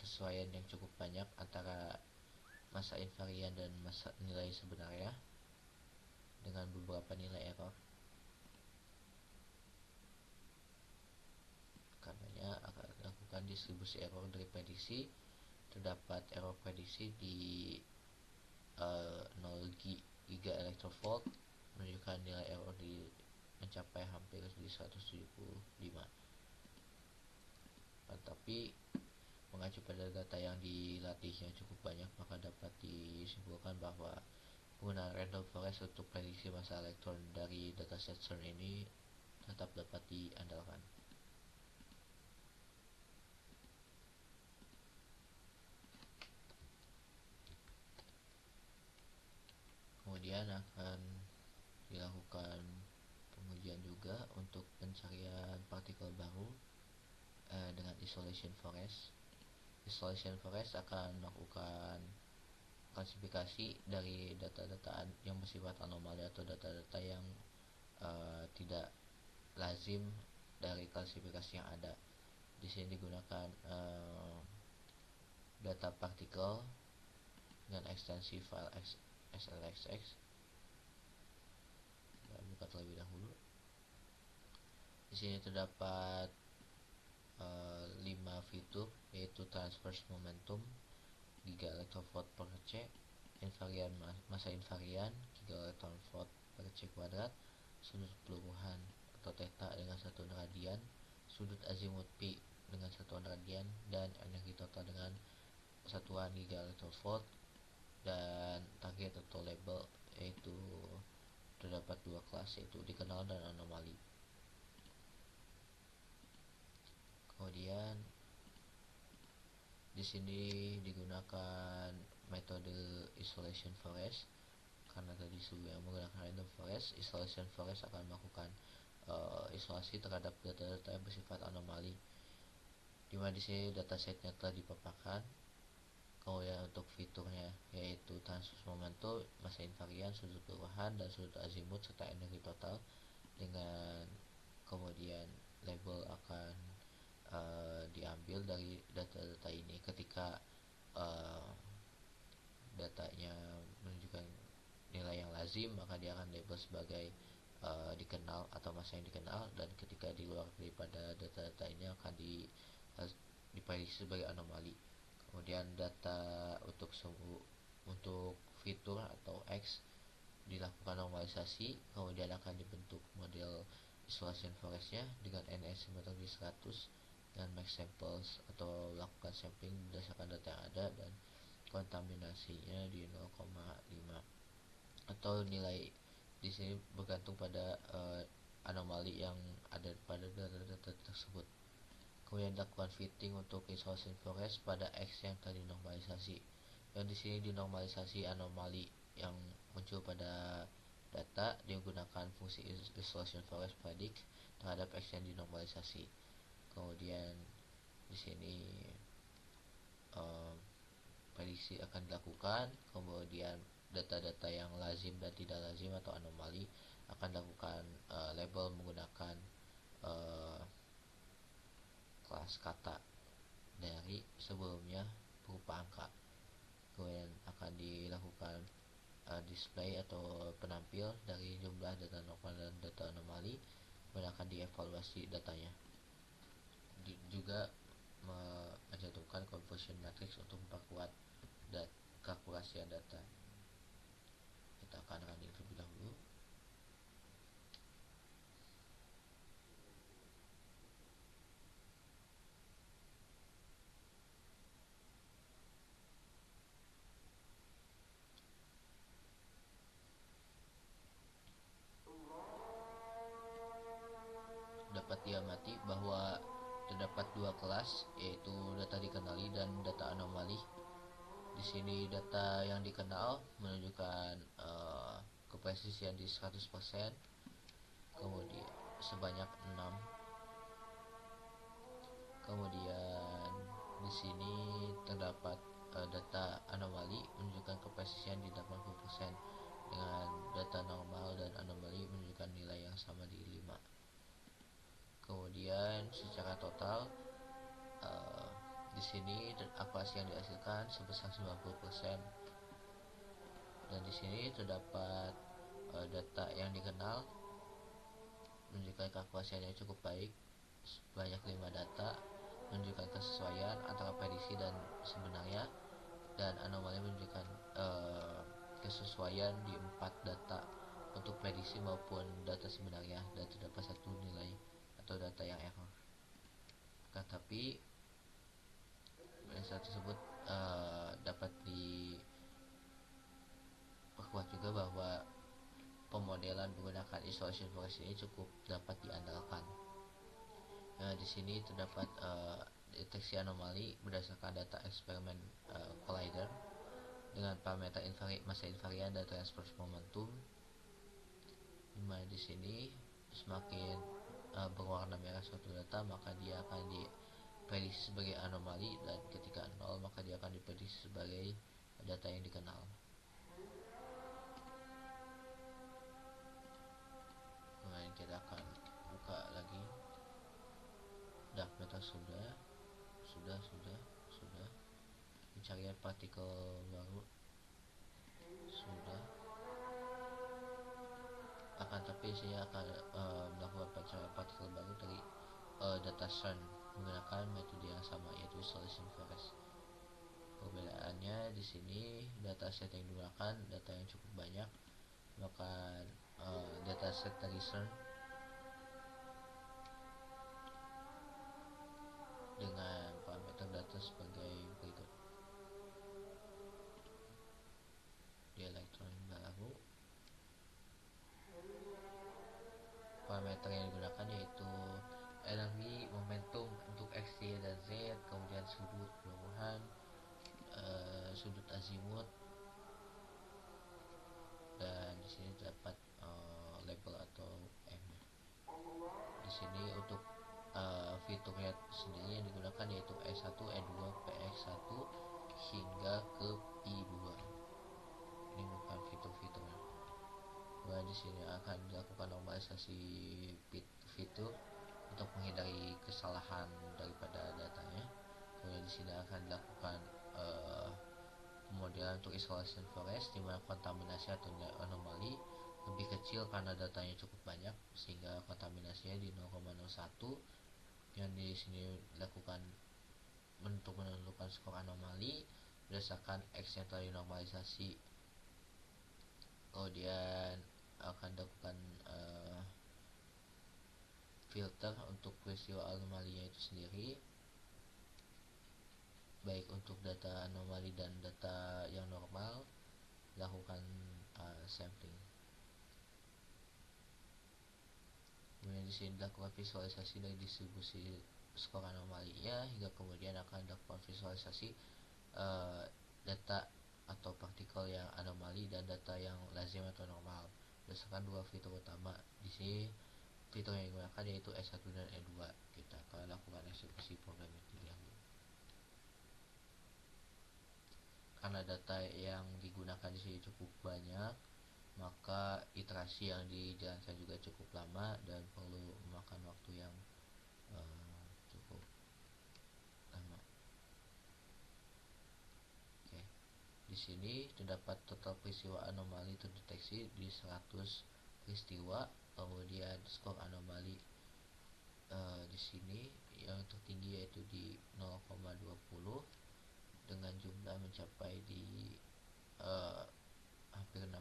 kesesuaian yang cukup banyak antara massa invarian dan massa nilai sebenarnya dengan beberapa nilai error. Karenanya akan dilakukan distribusi error dari prediksi. Terdapat error prediksi di 0 giga electronvolt, menunjukkan nilai error mencapai hampir di 175. Tapi mengacu pada data yang dilatih yang cukup banyak, maka dapat disimpulkan bahwa penggunaan random forest untuk prediksi massa elektron dari dataset CERN ini tetap dapat diandalkan. Kemudian akan dilakukan pengujian juga untuk pencarian partikel baru dengan isolation forest. Isolation forest akan melakukan klasifikasi dari data-data yang bersifat anomali atau data-data yang tidak lazim dari klasifikasi yang ada. Di sini digunakan data partikel dengan ekstensi file SLXX. Kita buka terlebih dahulu. Di sini terdapat 5 fitur, yaitu transverse momentum giga electronvolt per C, massa invarian giga electronvolt per C kuadrat, sudut peluruhan atau theta dengan satuan radian, sudut azimut Pi dengan satuan radian, dan energi total dengan satuan gigaelectronvolt. Dan target atau label yaitu terdapat dua kelas, yaitu dikenal dan anomali. Kemudian di sini digunakan metode isolation forest, karena tadi sebelumnya menggunakan random forest. Isolation forest akan melakukan isolasi terhadap data-data yang bersifat anomali, dimana di sini datasetnya telah dipaparkan. Kemudian untuk fiturnya yaitu transverse momentum, massa invarian, sudut perubahan, dan sudut azimut, serta energi total. Dengan kemudian label akan diambil dari data-data ini. Ketika datanya menunjukkan nilai yang lazim, maka dia akan label sebagai dikenal atau massa yang dikenal, dan ketika di luar daripada data-data ini akan diprediksi sebagai anomali. Kemudian data untuk fitur atau X dilakukan normalisasi, kemudian akan dibentuk model isolation forestnya dengan n estimator di 100 dan max samples atau lakukan sampling berdasarkan data yang ada, dan kontaminasinya di 0,5 atau nilai di sini bergantung pada anomali yang ada pada data-data tersebut. Kemudian dilakukan fitting untuk isolation forest pada X yang tadi normalisasi, dan di sini dinormalisasi anomali yang muncul pada data digunakan fungsi isolation forest predict terhadap X yang dinormalisasi. Kemudian di sini prediksi akan dilakukan, kemudian data-data yang lazim dan tidak lazim atau anomali akan dilakukan label menggunakan kelas kata dari sebelumnya berupa angka. Kemudian akan dilakukan display atau penampil dari jumlah data normal dan data anomali, kemudian akan dievaluasi datanya. Juga mencantumkan conversion matrix untuk memperkuat kalkulasi data. Kita akan running terlebih dahulu. Dapat diamati bahwa terdapat dua kelas, yaitu data dikenali dan data anomali. Di sini data yang dikenal menunjukkan kepresisian di 100%, kemudian sebanyak 6. Kemudian di sini terdapat data anomali menunjukkan kepresisian di 80%, dengan data normal dan anomali menunjukkan nilai yang sama di 5. Kemudian secara total di sini akurasi yang dihasilkan sebesar 90%, dan di sini terdapat data yang dikenal menunjukkan keakurasian yang cukup baik, banyak 5 data menunjukkan kesesuaian antara prediksi dan sebenarnya, dan anomali menunjukkan kesesuaian di 4 data untuk prediksi maupun data sebenarnya, dan terdapat satu nilai atau data yang error. Tapi data tersebut dapat diperkuat juga bahwa pemodelan menggunakan isolation forest ini cukup dapat diandalkan. Di sini terdapat deteksi anomali berdasarkan data eksperimen collider dengan parameter massa invarian dan transverse momentum. Dimana di sini semakin berwarna merah suatu data, maka dia akan diprediksi sebagai anomali, dan ketika 0 maka dia akan diprediksi sebagai data yang dikenal. Kemudian kita akan buka lagi dark matter. Sudah pencarian partikel baru sudah, akan tapi saya akan melakukan pencarian partikel baru dari data CERN menggunakan metode yang sama, yaitu isolation forest. Perbedaannya di sini dataset yang digunakan data yang cukup banyak, maka dataset dari CERN parameter yang digunakan yaitu energi, momentum untuk x, y, dan z, kemudian sudut kelurahan, sudut azimut, dan di sini terdapat label atau M. Di sini untuk fiturnya sendiri yang digunakan yaitu E1, E2, PX1 hingga ke I2. Ini bukan fitur-fiturnya. Nah, di sini akan dilakukan normalisasi fitur untuk menghindari kesalahan daripada datanya. Kemudian di sini akan dilakukan pemodelan untuk isolation forest, di mana kontaminasi atau anomali lebih kecil karena datanya cukup banyak, sehingga kontaminasinya di 0,01. Yang di sini dilakukan untuk menentukan skor anomali berdasarkan X yang telah dinormalisasi. Kemudian akan dilakukan filter untuk peristiwa anomalinya itu sendiri, baik untuk data anomali dan data yang normal, lakukan sampling. Kemudian di sini dilakukan visualisasi dari distribusi skor anomalinya, hingga kemudian akan dilakukan visualisasi data atau partikel yang anomali dan data yang lazim atau normal berdasarkan dua fitur utama. Di sini fitur yang digunakan yaitu E1 dan E2. Kita akan lakukan eksekusi program itu dahulu. Karena data yang digunakan di sini cukup banyak, maka iterasi yang dijalankan juga cukup lama dan perlu memakan waktu yang cukup lama. Oke. Di sini terdapat total peristiwa anomali terdeteksi di 100 peristiwa, kemudian skor anomali di sini yang tertinggi yaitu di 0,20 dengan jumlah mencapai di hampir 600,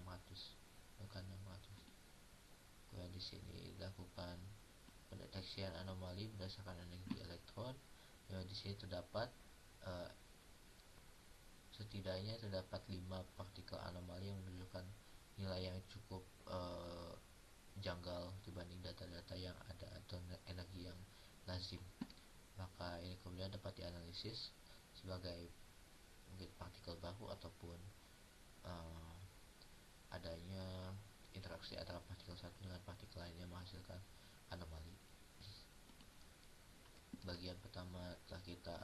bukan 600. Kemudian di sini dilakukan pendeteksian anomali berdasarkan energi elektron. Di sini terdapat setidaknya terdapat 5 partikel anomali yang menunjukkan nilai yang cukup janggal dibanding data-data yang ada atau energi yang lazim. Maka ini kemudian dapat dianalisis sebagai mungkin partikel baru ataupun adanya interaksi antara partikel satu dengan partikel lainnya menghasilkan anomali. Bagian pertama telah kita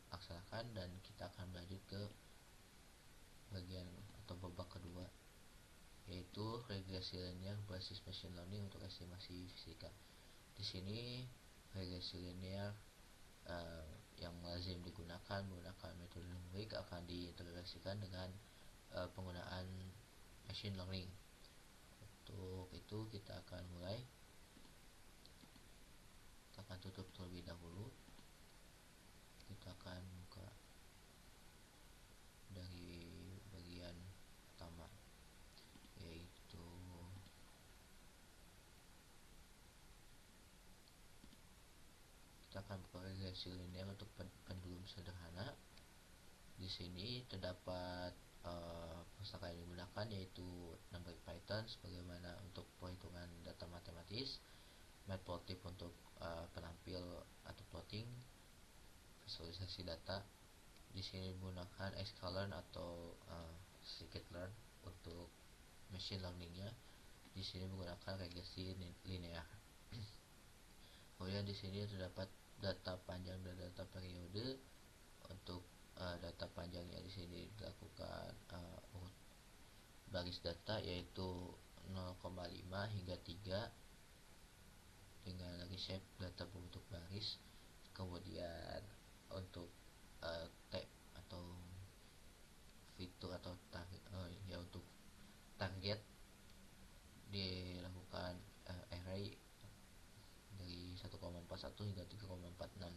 laksanakan dan kita akan lanjut ke bagian atau babak kedua, yaitu regresi linear berbasis machine learning untuk estimasi fisika. Di sini regresi linear yang lazim digunakan menggunakan metode numerik akan diintegrasikan dengan penggunaan machine learning. Untuk itu kita akan mulai. Kita akan tutup terlebih dahulu. Kita akan buka dari bagian pertama, yaitu kita akan buka regresi linear untuk pendulum sederhana. Di sini terdapat pustaka yang digunakan yaitu numeric Python sebagaimana untuk perhitungan data matematis, matplotlib untuk penampil atau plotting, visualisasi data. Di sini menggunakan sklearn atau scikit-learn untuk machine learningnya. Di sini menggunakan regresi linear. Kemudian di sini terdapat data panjang dan data periode. Untuk data panjangnya di sini dilakukan baris data yaitu 0,5 hingga 3 dengan reshape data berbentuk baris. Kemudian untuk tag atau fitur atau untuk target dilakukan array dari 1,41 hingga 3,46.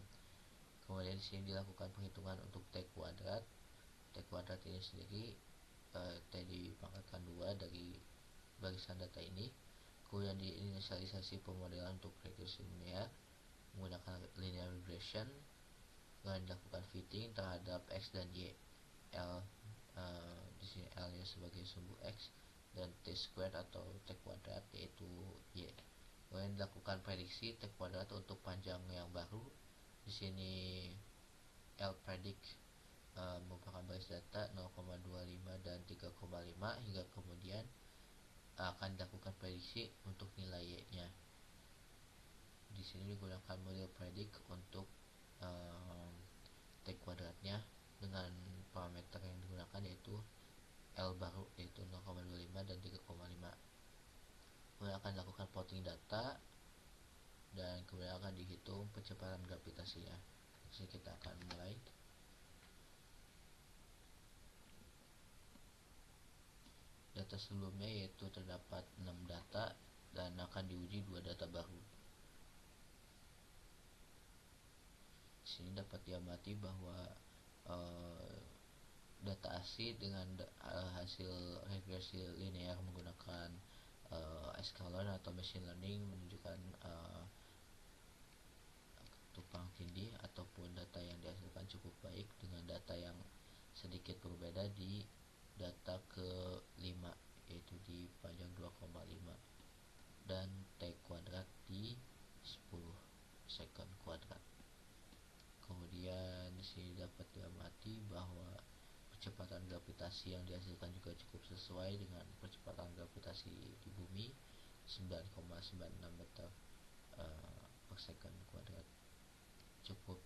Kemudian di sini dilakukan perhitungan untuk T kuadrat. T kuadrat ini sendiri T dipangkatkan 2 dari barisan data ini. Kemudian diinisialisasi pemodelan untuk regresi linear menggunakan linear regression. Kemudian dilakukan fitting terhadap X dan Y. L di sini L nya sebagai sumbu X dan T squared atau T kuadrat yaitu Y. Kemudian dilakukan prediksi T kuadrat untuk panjang yang baru. Di sini L predict merupakan baris data 0,25 dan 3,5 hingga kemudian akan dilakukan prediksi untuk nilai Y-nya. Di sini digunakan model predict untuk T kuadratnya dengan parameter yang digunakan yaitu L baru yaitu 0,25 dan 3,5. Kemudian akan dilakukan plotting data dan kemudian akan dihitung percepatan gravitasinya. Jadi kita akan mulai. Data sebelumnya yaitu terdapat 6 data dan akan diuji 2 data baru. Di sini dapat diamati bahwa data asli dengan hasil regresi linear menggunakan sklearn atau machine learning menunjukkan tumpang tindih ataupun data yang dihasilkan cukup baik dengan data yang sedikit berbeda di data ke-5 yaitu di panjang 2,5 dan T kuadrat di 10 second kuadrat. Kemudian di sini dapat diamati bahwa percepatan gravitasi yang dihasilkan juga cukup sesuai dengan percepatan gravitasi di bumi 9,96 meter per second kuadrat, cukup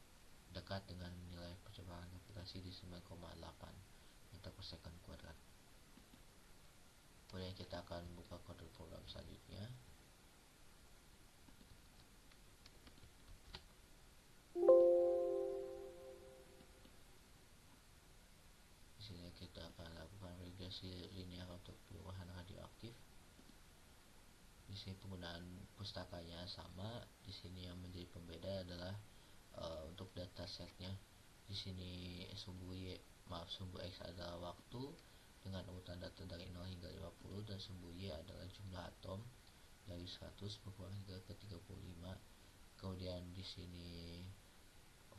dekat dengan nilai percepatan gravitasi di 9,8 meter per second kuadrat. Kemudian kita akan buka kode program selanjutnya. Di sini kita akan lakukan regresi linear untuk perubahan radioaktif. Di sini penggunaan pustakanya sama. Di sini yang menjadi pembeda adalah untuk data setnya. Di sini sumbu X adalah waktu dengan urutan data dari 0 hingga 50 dan sumbu Y adalah jumlah atom dari 100 berkurang hingga ke 35. Kemudian di sini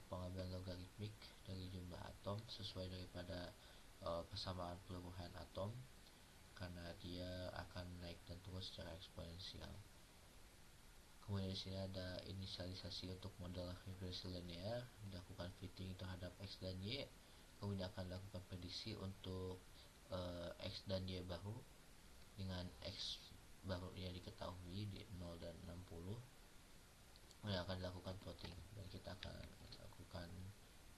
pengambilan logaritmik dari jumlah atom sesuai daripada persamaan peluruhan atom karena dia akan naik dan turun secara eksponensial. Kemudian di sini ada inisialisasi untuk model regresi linear, dilakukan fitting terhadap X dan Y, kemudian akan dilakukan prediksi untuk X dan Y baru dengan X barunya diketahui di 0 dan 60. Kemudian akan dilakukan plotting dan kita akan lakukan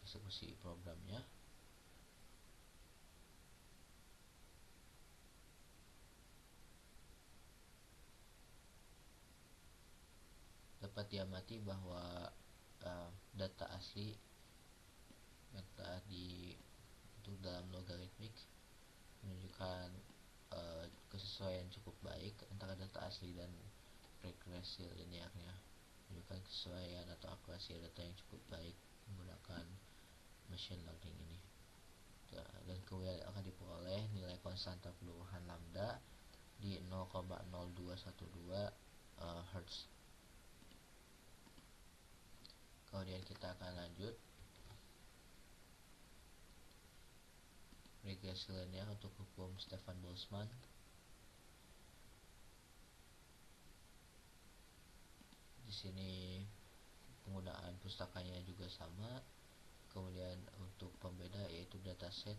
eksekusi programnya. Dapat diamati bahwa data asli yang telah untuk dalam logaritmik menunjukkan kesesuaian cukup baik antara data asli dan regresi linearnya, menunjukkan kesesuaian atau akurasi data yang cukup baik menggunakan machine learning ini. Dan kemudian akan diperoleh nilai konstanta peluruhan lambda di 0,0212 Hz. Kemudian kita akan lanjut regresi linear untuk hukum Stefan-Boltzmann. Di sini penggunaan pustakanya juga sama. Kemudian untuk pembeda yaitu dataset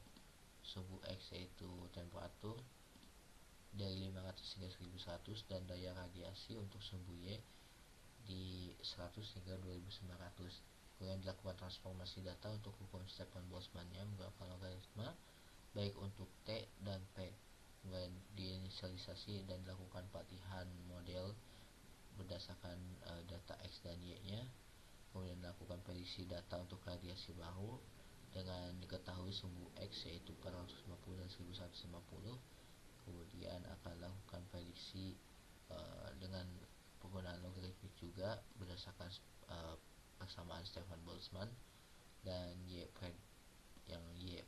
sumbu X yaitu temperatur dari 500 hingga 1100 dan daya radiasi untuk sumbu Y di 100 hingga 2900. Kemudian dilakukan transformasi data untuk hukum Stefan-Boltzmann-nya menggunakan logaritma baik untuk T dan P. Kemudian diinisialisasi dan dilakukan pelatihan model berdasarkan data X dan Y-nya. Kemudian dilakukan prediksi data untuk radiasi baru dengan diketahui sumbu X yaitu 450 dan 1150. Kemudian akan lakukan prediksi dengan penggunaan logaritmik juga berdasarkan persamaan Stefan-Boltzmann, dan Y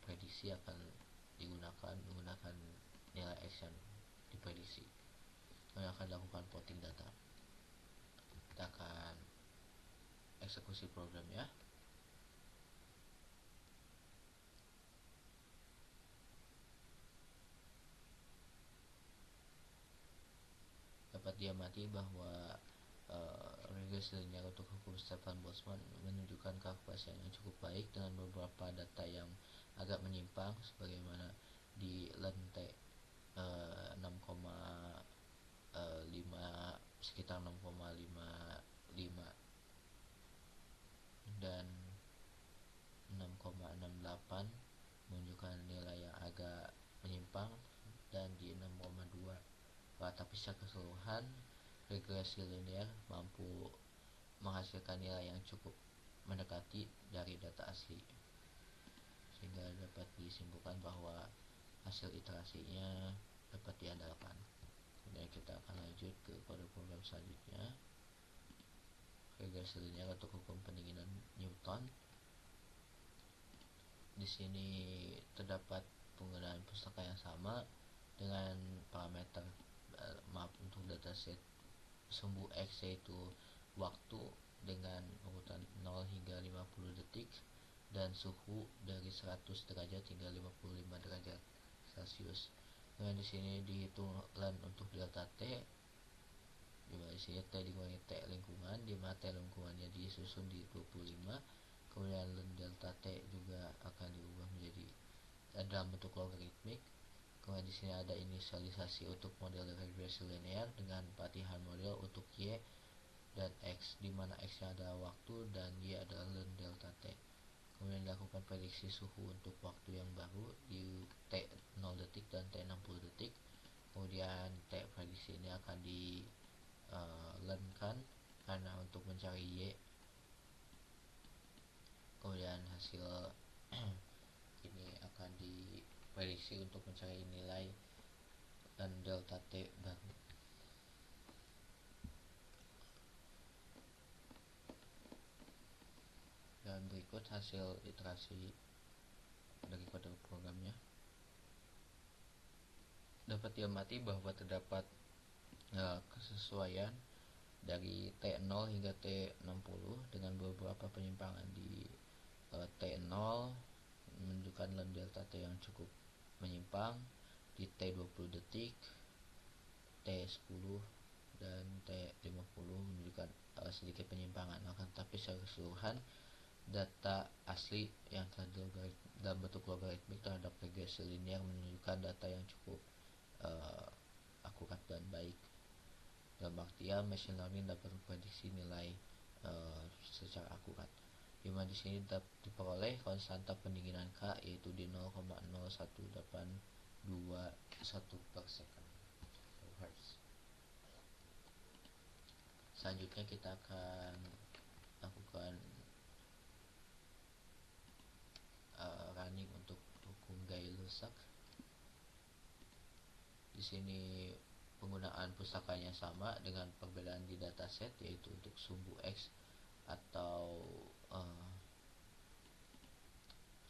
prediksi akan digunakan menggunakan nilai X yang diprediksi. Kemudian akan dilakukan plotting data. Kita akan eksekusi programnya. Dapat diamati bahwa regresi linear untuk hukum Stefan Boltzmann menunjukkan keakurasian yang cukup baik dengan beberapa data yang agak menyimpang, sebagaimana di LENT 6,5 sekitar 6,55 dan 6,68 menunjukkan nilai yang agak menyimpang, dan di 6,2. Tapi secara keseluruhan regresi linear mampu menghasilkan nilai yang cukup mendekati dari data asli, sehingga dapat disimpulkan bahwa hasil iterasinya dapat diandalkan. Kemudian kita akan lanjut ke kode program selanjutnya, regresi linear untuk hukum pendinginan Newton. Di sini terdapat penggunaan pustaka yang sama dengan parameter untuk dataset sumbu X, yaitu waktu dengan urutan 0 hingga 50 detik dan suhu dari 100 derajat hingga 55 derajat Celcius. Kemudian di sini dihitung LEN untuk delta T, di mana di sini T dikurangi T lingkungan, di mana T lingkungannya disusun di 25. Kemudian LEN delta T juga akan diubah menjadi dalam bentuk logaritmik. Kemudian di sini ada inisialisasi untuk model regresi linear dengan patihan model untuk Y dan X, di mana X-nya adalah waktu dan Y adalah LEN delta T. Kemudian dilakukan prediksi suhu untuk waktu yang baru di T 0 detik dan T 60 detik. Kemudian T prediksi ini akan di LEN-kan karena untuk mencari Y. Kemudian hasil ini akan diprediksi untuk mencari nilai dan delta T baru. Dan berikut hasil iterasi dari kode programnya. Dapat diamati bahwa terdapat kesesuaian dari T0 hingga T60 dengan beberapa penyimpangan di T0 menunjukkan LEN delta T yang cukup menyimpang, di T20 detik, T10 dan T50 menunjukkan sedikit penyimpangan. Akan tetapi secara keseluruhan data asli yang telah dalam bentuk logaritmik terhadap regresi linear menunjukkan data yang cukup akurat dan baik. Dalam artian machine learning dapat memprediksi nilai secara akurat, dimana di sini dapat diperoleh konstanta pendinginan K, yaitu di 0,01821 per second Hz. Selanjutnya kita akan lakukan running untuk hukum Gay-Lussac. Di sini penggunaan pustakanya sama dengan perbedaan di dataset, yaitu untuk sumbu X atau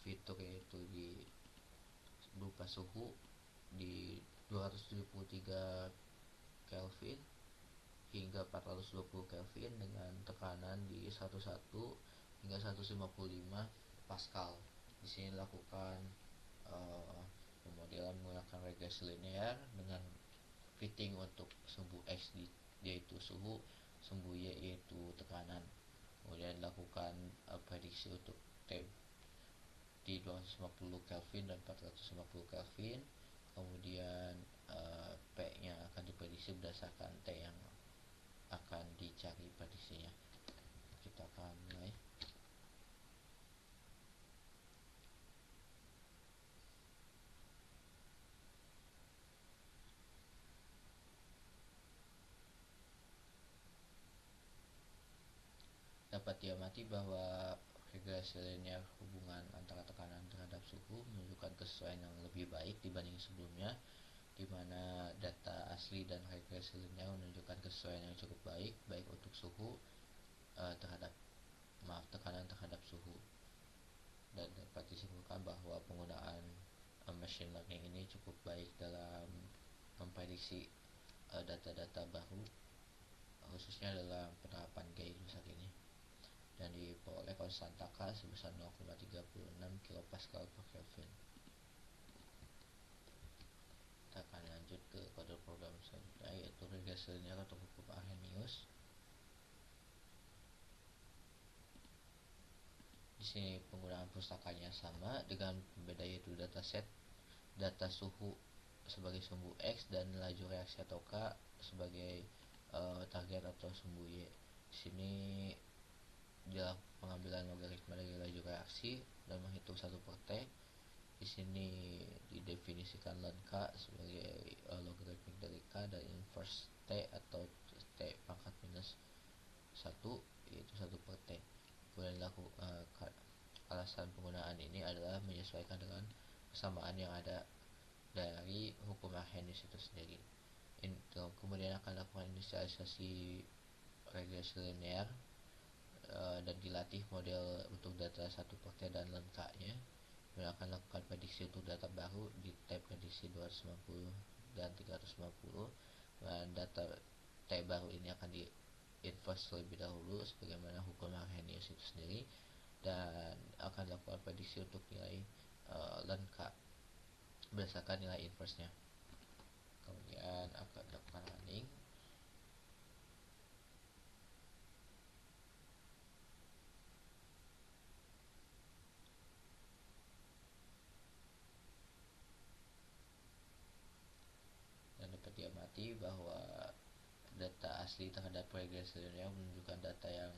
fitur yaitu di berupa suhu di 273 Kelvin hingga 420 Kelvin dengan tekanan di 11 hingga 155 Pascal. Di sini dilakukan pemodelan menggunakan regresi linear dengan fitting untuk sumbu X yaitu suhu, sumbu Y yaitu tekanan. Kemudian dilakukan prediksi untuk T di 250 Kelvin dan 450 Kelvin. Kemudian P nya akan diprediksi berdasarkan T yang akan dicari prediksinya. Kita akan mulai. Dapat diamati bahwa regresi linear hubungan antara tekanan terhadap suhu menunjukkan kesesuaian yang lebih baik dibanding sebelumnya, di mana data asli dan regresi linear menunjukkan kesesuaian yang cukup baik untuk suhu tekanan terhadap suhu. Dan dapat disimpulkan bahwa penggunaan machine learning ini cukup baik dalam memprediksi data-data baru, khususnya dalam penerapan Gay-Lussac ini, dan diperoleh konstanta K sebesar 0,36 kPa per Kelvin. Kita akan lanjut ke kode program selanjutnya, yaitu regresi linear atau hukum Arrhenius. Di sini penggunaan pustakanya sama dengan pembeda, yaitu dataset data suhu sebagai sumbu X dan laju reaksi atau K sebagai target atau sumbu Y. Di sini dilakukan pengambilan logaritma dari laju reaksi dan menghitung satu per T. Di sini didefinisikan ln K sebagai logaritmik dari K dan inverse T atau T pangkat minus 1, yaitu 1 per T. Kemudian alasan penggunaan ini adalah menyesuaikan dengan kesamaan yang ada dari hukum Arrhenius itu sendiri. Kemudian akan dilakukan inisialisasi regresi linear dan dilatih model untuk data 1 per T dan ln K nya. Kemudian akan lakukan prediksi untuk data baru di tab prediksi 250 dan 350, dan data T baru ini akan di inverse terlebih dahulu sebagaimana hukum Arrhenius itu sendiri, dan akan dilakukan prediksi untuk nilai ln K berdasarkan nilai inverse-nya. Kemudian akan dilakukan running. Dan dapat diamati bahwa data asli terhadap regresi linear menunjukkan data yang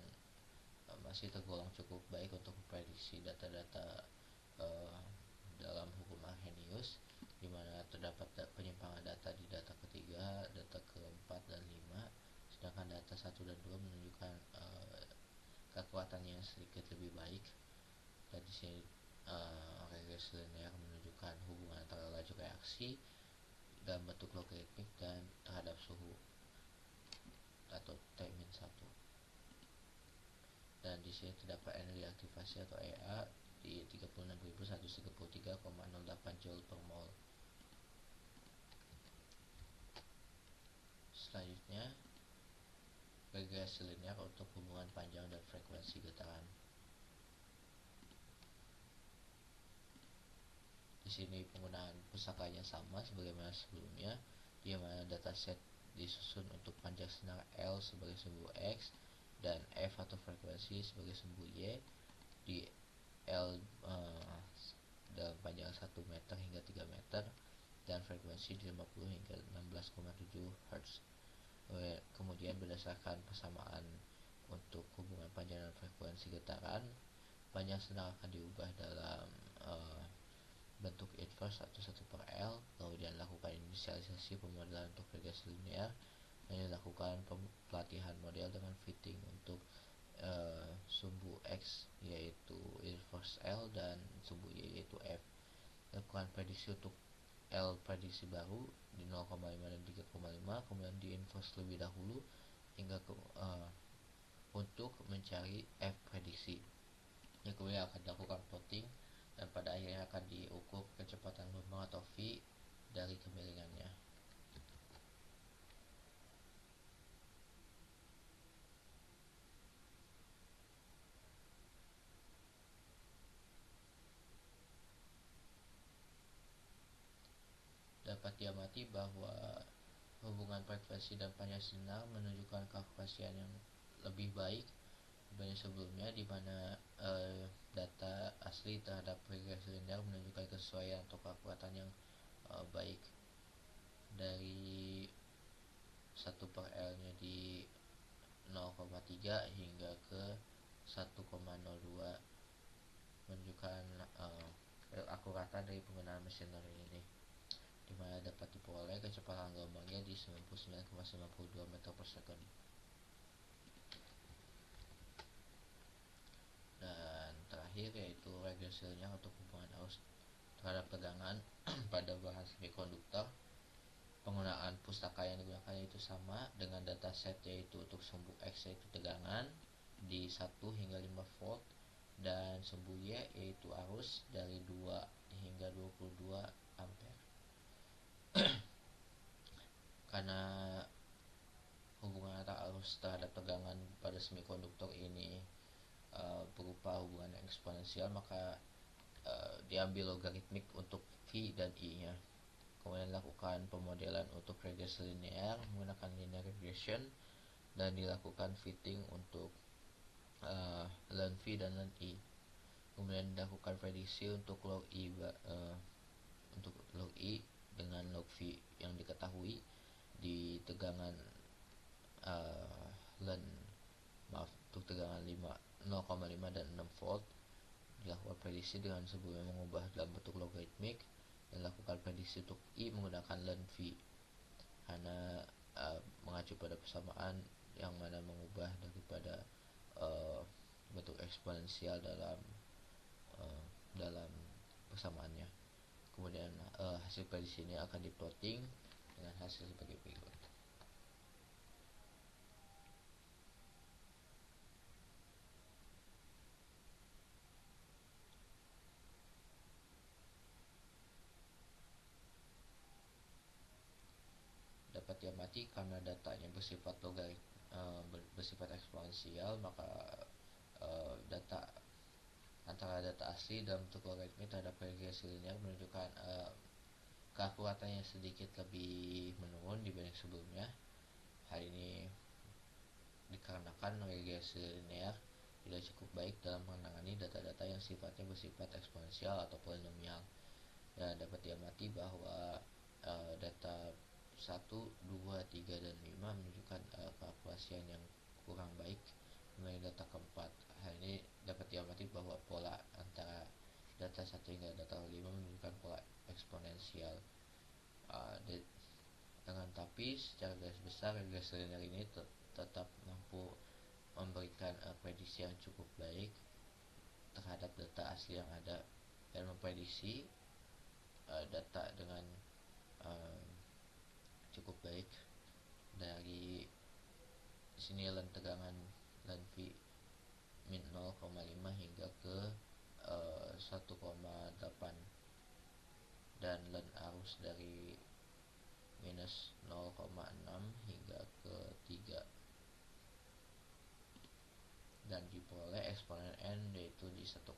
masih tergolong cukup baik untuk memprediksi data-data dalam hukum Arrhenius, di mana terdapat penyimpangan data di data ketiga, data keempat dan 5, sedangkan data 1 dan 2 menunjukkan kekuatannya yang sedikit lebih baik. Dan di sini regresi linear menunjukkan hubungan antara laju reaksi dalam bentuk logaritmik dan terhadap suhu atau T-1. Dan di sini terdapat energi aktivasi atau EA di 36.133,08 Joule per mol. Selanjutnya, regresi linear untuk hubungan panjang dan frekuensi getaran. Di sini penggunaan pusakanya sama sebagaimana sebelumnya, di mana dataset disusun untuk panjang sinar L sebagai sumbu X dan F atau frekuensi sebagai sumbu Y di L dalam panjang 1 meter hingga 3 meter dan frekuensi di 50 hingga 16,7 Hz. Kemudian berdasarkan persamaan untuk hubungan panjang dan frekuensi getaran, panjang sinar akan diubah dalam bentuk inverse atau 1 per L. Kemudian lakukan inisialisasi pemodelan untuk regresi linear dan dilakukan pelatihan model dengan fitting untuk sumbu X yaitu inverse L dan sumbu Y yaitu F. Lakukan prediksi untuk L prediksi baru di 0,5 dan 3,5, kemudian di inverse lebih dahulu hingga untuk mencari F prediksi. Yang kemudian akan dilakukan plotting dan pada akhirnya akan diukur kecepatan gelombang atau V dari kemiringannya. Dapat diamati bahwa hubungan frekuensi dan panjang sinar menunjukkan keakurasian yang lebih baik dibanding sebelumnya, di mana data asli terhadap regresi linear menunjukkan kesesuaian atau keakuratan yang baik dari 1 per L nya di 0,3 hingga ke 1,02, menunjukkan akuratan dari penggunaan mesin learning ini, di mana dapat diperoleh kecepatan gelombangnya di 99,92 meter per second. Dan terakhir yaitu regresi linear untuk hubungan arus terhadap tegangan pada bahan semikonduktor. Penggunaan pustaka yang digunakan yaitu sama dengan dataset, yaitu untuk sumbu X yaitu tegangan di 1 hingga 5 volt dan sumbu Y yaitu arus dari 2 hingga 22 ampere. Karena hubungan antara arus terhadap tegangan pada semikonduktor ini berupa hubungan yang eksponensial, maka diambil logaritmik untuk V dan I nya. Kemudian lakukan pemodelan untuk regresi linear menggunakan linear regression dan dilakukan fitting untuk ln V dan ln I. Kemudian dilakukan prediksi untuk log I dengan log V yang diketahui di tegangan len maaf untuk tegangan 0,5 dan 6 volt. Dilakukan prediksi dengan sebelumnya mengubah dalam bentuk logaritmik, dan lakukan prediksi untuk I menggunakan len V karena mengacu pada persamaan yang mana mengubah daripada bentuk eksponensial dalam persamaannya. Kemudian hasil prediksi ini akan diplotting dengan hasil sebagai berikut. Dapat diamati karena datanya bersifat bersifat eksponensial, maka data antara data asli dalam bentuk logaritmik terhadap regresi linear menunjukkan keakuratannya sedikit lebih menurun dibanding sebelumnya. Hal ini dikarenakan regresi linear tidak cukup baik dalam menangani data-data yang sifatnya bersifat eksponensial atau polinomial. Dan dapat diamati bahwa data 1, 2, 3, dan 5 menunjukkan keakurasian yang kurang baik dibanding data keempat. Hal ini dapat diamati bahwa pola antara data 1 hingga data 5 menunjukkan pola eksponensial. Dengan tapi secara garis besar regresi linear ini tetap mampu memberikan prediksi yang cukup baik terhadap data asli yang ada dan memprediksi data dengan cukup baik. Dari sini len tegangan len V min 0,5 hingga ke 1,8 dan len arus dari minus 0,6 hingga ke 3, dan diperoleh eksponen N yaitu di 1,47.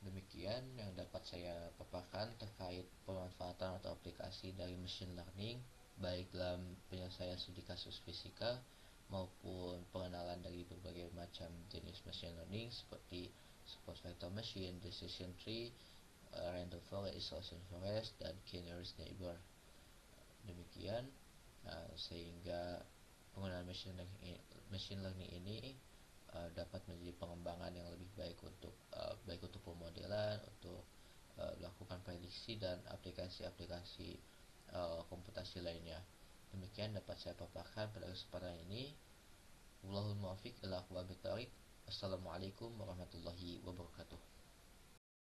Demikian yang dapat saya paparkan terkait pemanfaatan atau aplikasi dari machine learning baik dalam penyelesaian studi kasus fisika maupun pengenalan dari berbagai macam jenis machine learning seperti support vector machine, decision tree, random forest, isolation forest, dan k nearest neighbor. Demikian sehingga penggunaan machine learning ini dapat menjadi pengembangan yang lebih baik untuk baik untuk pemodelan, untuk melakukan prediksi dan aplikasi-aplikasi komputasi lainnya. Demikian dapat saya paparkan pada kesempatan ini. Wallahul muwaffiq ila aqwamit thoriq. Assalamualaikum warahmatullahi wabarakatuh.